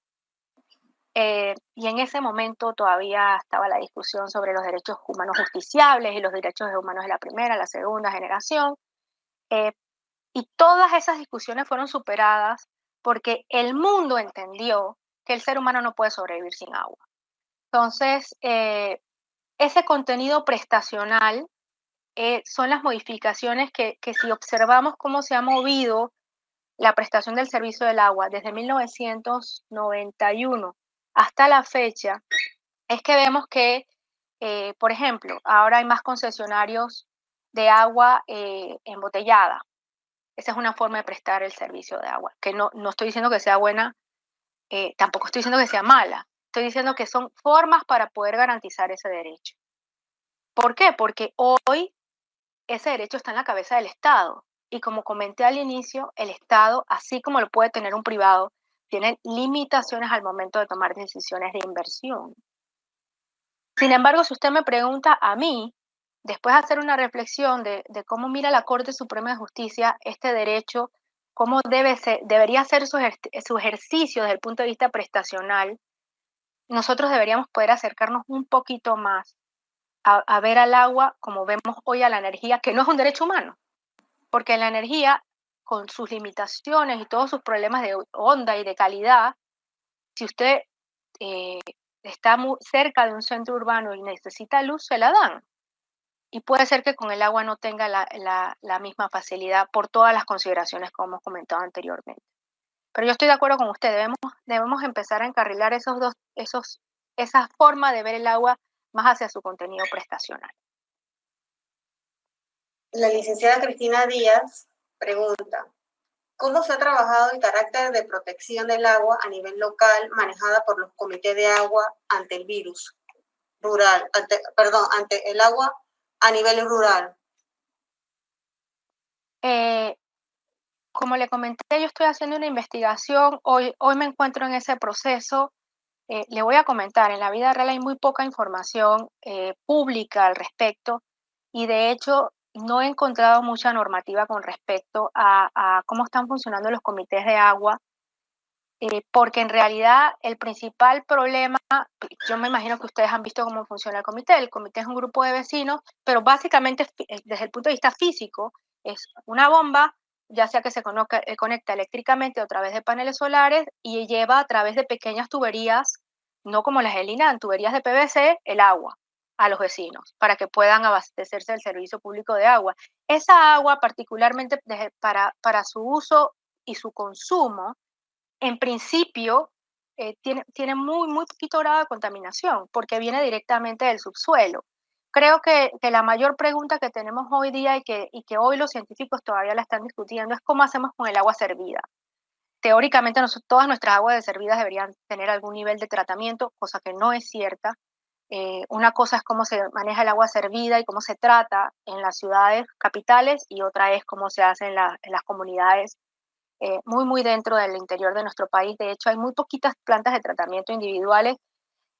Y en ese momento todavía estaba la discusión sobre los derechos humanos justiciables y los derechos humanos de la primera, la segunda generación. eh, y todas esas discusiones fueron superadas porque el mundo entendió que el ser humano no puede sobrevivir sin agua. Entonces, ese contenido prestacional son las modificaciones que si observamos cómo se ha movido la prestación del servicio del agua desde 1991 hasta la fecha, es que vemos que, por ejemplo, ahora hay más concesionarios de agua embotellada. Esa es una forma de prestar el servicio de agua, que no estoy diciendo que sea buena, tampoco estoy diciendo que sea mala. Estoy diciendo que son formas para poder garantizar ese derecho. ¿Por qué? Porque hoy ese derecho está en la cabeza del Estado. Y como comenté al inicio, el Estado, así como lo puede tener un privado, tiene limitaciones al momento de tomar decisiones de inversión. Sin embargo, si usted me pregunta a mí, después de hacer una reflexión de cómo mira la Corte Suprema de Justicia este derecho, cómo debería ser su ejercicio desde el punto de vista prestacional, nosotros deberíamos poder acercarnos un poquito más a ver al agua como vemos hoy a la energía, que no es un derecho humano, porque la energía, con sus limitaciones y todos sus problemas de onda y de calidad, si usted eh, está muy cerca de un centro urbano y necesita luz, se la dan. Y puede ser que con el agua no tenga la misma facilidad por todas las consideraciones que hemos comentado anteriormente. Pero yo estoy de acuerdo con usted, debemos empezar a encarrilar esa forma de ver el agua más hacia su contenido prestacional. La licenciada Cristina Díaz pregunta, ¿cómo se ha trabajado el carácter de protección del agua a nivel local manejada por los comités de agua ante el virus rural, ante el agua a nivel rural? Como le comenté, yo estoy haciendo una investigación, hoy me encuentro en ese proceso. Le voy a comentar, en la vida real hay muy poca información pública al respecto, y de hecho no he encontrado mucha normativa con respecto a cómo están funcionando los comités de agua, porque en realidad el principal problema, yo me imagino que ustedes han visto cómo funciona el comité es un grupo de vecinos, pero básicamente desde el punto de vista físico es una bomba ya sea que se conecta eléctricamente a través de paneles solares y lleva a través de pequeñas tuberías, no como las del INAN, tuberías de PVC, el agua a los vecinos para que puedan abastecerse del servicio público de agua. Esa agua, particularmente para su uso y su consumo, en principio tiene muy poquito grado de contaminación porque viene directamente del subsuelo. Creo que la mayor pregunta que tenemos hoy día y que hoy los científicos todavía la están discutiendo es cómo hacemos con el agua servida. Teóricamente todas nuestras aguas servidas deberían tener algún nivel de tratamiento, cosa que no es cierta. Una cosa es cómo se maneja el agua servida y cómo se trata en las ciudades capitales y otra es cómo se hace en las comunidades muy dentro del interior de nuestro país. De hecho, hay muy poquitas plantas de tratamiento individuales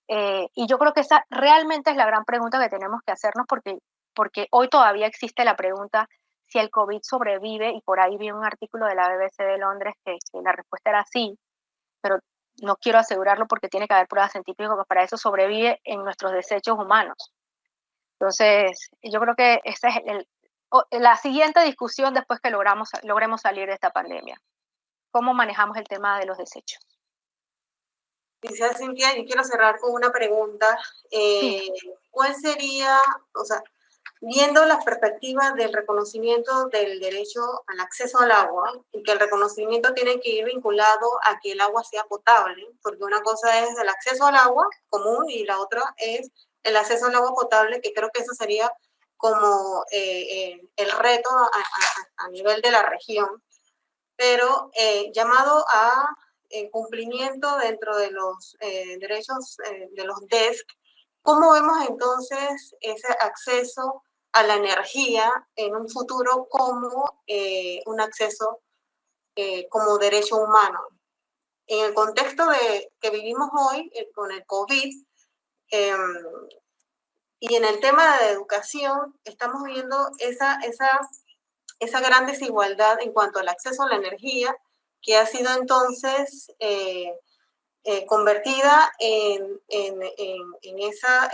y yo creo que esa realmente es la gran pregunta que tenemos que hacernos porque hoy todavía existe la pregunta si el COVID sobrevive y por ahí vi un artículo de la BBC de Londres que la respuesta era sí, pero no quiero asegurarlo porque tiene que haber pruebas científicas que para eso sobrevive en nuestros desechos humanos. Entonces, yo creo que esa es la siguiente discusión después que logremos salir de esta pandemia. ¿Cómo manejamos el tema de los desechos? Dice Cintia, yo quiero cerrar con una pregunta. ¿Cuál sería, o sea, viendo las perspectivas del reconocimiento del derecho al acceso al agua, y que el reconocimiento tiene que ir vinculado a que el agua sea potable, porque una cosa es el acceso al agua común y la otra es el acceso al agua potable, que creo que eso sería como el reto a nivel de la región, pero llamado a cumplimiento dentro de los derechos de los DESC. ¿Cómo vemos entonces ese acceso a la energía en un futuro como un acceso como derecho humano? En el contexto que vivimos hoy con el COVID y en el tema de educación, estamos viendo esa gran desigualdad en cuanto al acceso a la energía, que ha sido entonces convertida en esa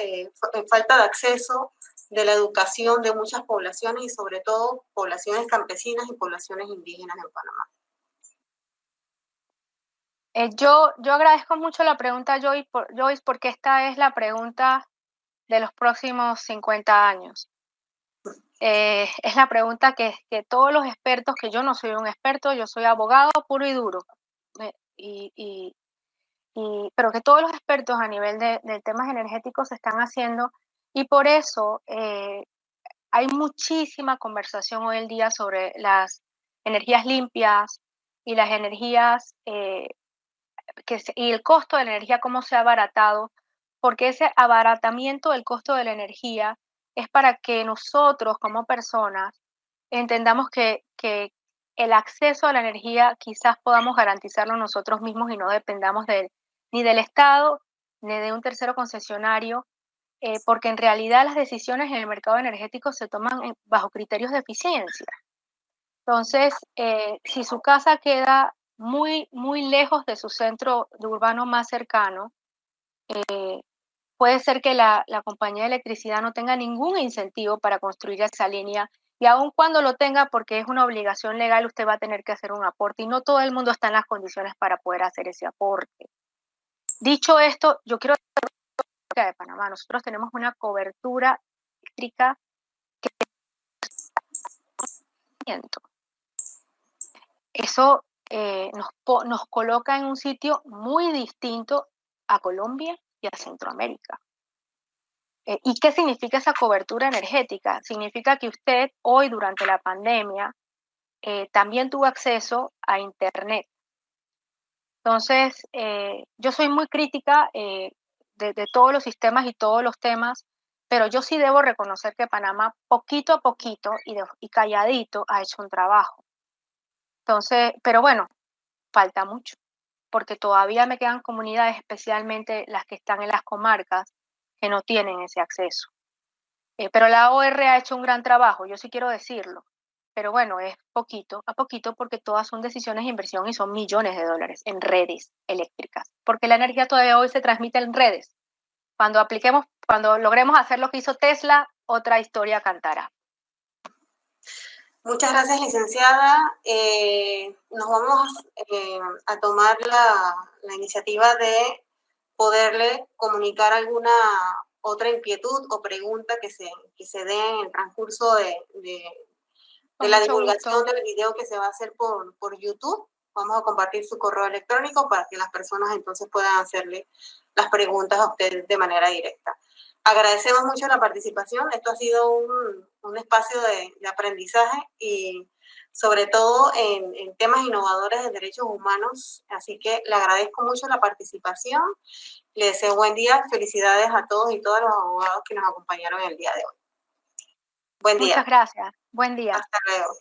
falta de acceso de la educación de muchas poblaciones y sobre todo poblaciones campesinas y poblaciones indígenas en Panamá. Yo agradezco mucho la pregunta, Joyce, porque esta es la pregunta de los próximos 50 años. Es la pregunta que todos los expertos, que yo no soy un experto, yo soy abogado puro y duro, pero que todos los expertos a nivel de temas energéticos se están haciendo y por eso hay muchísima conversación hoy en día sobre las energías limpias y las energías y el costo de la energía, cómo se ha abaratado, porque ese abaratamiento del costo de la energía es para que nosotros como personas entendamos que el acceso a la energía quizás podamos garantizarlo nosotros mismos y no dependamos ni del Estado ni de un tercero concesionario, porque en realidad las decisiones en el mercado energético se toman bajo criterios de eficiencia. Entonces, si su casa queda muy lejos de su centro urbano más cercano, puede ser que la compañía de electricidad no tenga ningún incentivo para construir esa línea y aun cuando lo tenga, porque es una obligación legal, usted va a tener que hacer un aporte y no todo el mundo está en las condiciones para poder hacer ese aporte. Dicho esto, yo quiero decir que de Panamá nosotros tenemos una cobertura eléctrica que es eso nos coloca en un sitio muy distinto a Colombia y a Centroamérica. ¿Y qué significa esa cobertura energética? Significa que usted hoy durante la pandemia también tuvo acceso a Internet. Entonces, yo soy muy crítica de todos los sistemas y todos los temas, pero yo sí debo reconocer que Panamá poquito a poquito y calladito ha hecho un trabajo. Entonces, pero bueno, falta mucho, porque todavía me quedan comunidades, especialmente las que están en las comarcas, que no tienen ese acceso. Pero la OR ha hecho un gran trabajo, yo sí quiero decirlo. Pero bueno, es poquito a poquito porque todas son decisiones de inversión y son millones de dólares en redes eléctricas. Porque la energía todavía hoy se transmite en redes. Cuando logremos hacer lo que hizo Tesla, otra historia cantará. Muchas gracias, licenciada. Nos vamos a tomar la iniciativa de poderle comunicar alguna otra inquietud o pregunta que se dé en el transcurso de Con la mucho divulgación gusto. del video que se va a hacer por YouTube. Vamos a compartir su correo electrónico para que las personas entonces puedan hacerle las preguntas a usted de manera directa. Agradecemos mucho la participación. Esto ha sido un espacio de aprendizaje y sobre todo en temas innovadores de derechos humanos. Así que le agradezco mucho la participación. Le deseo buen día. Felicidades a todos y todas los abogados que nos acompañaron el día de hoy. Buen día. Muchas gracias. Buen día. Hasta luego.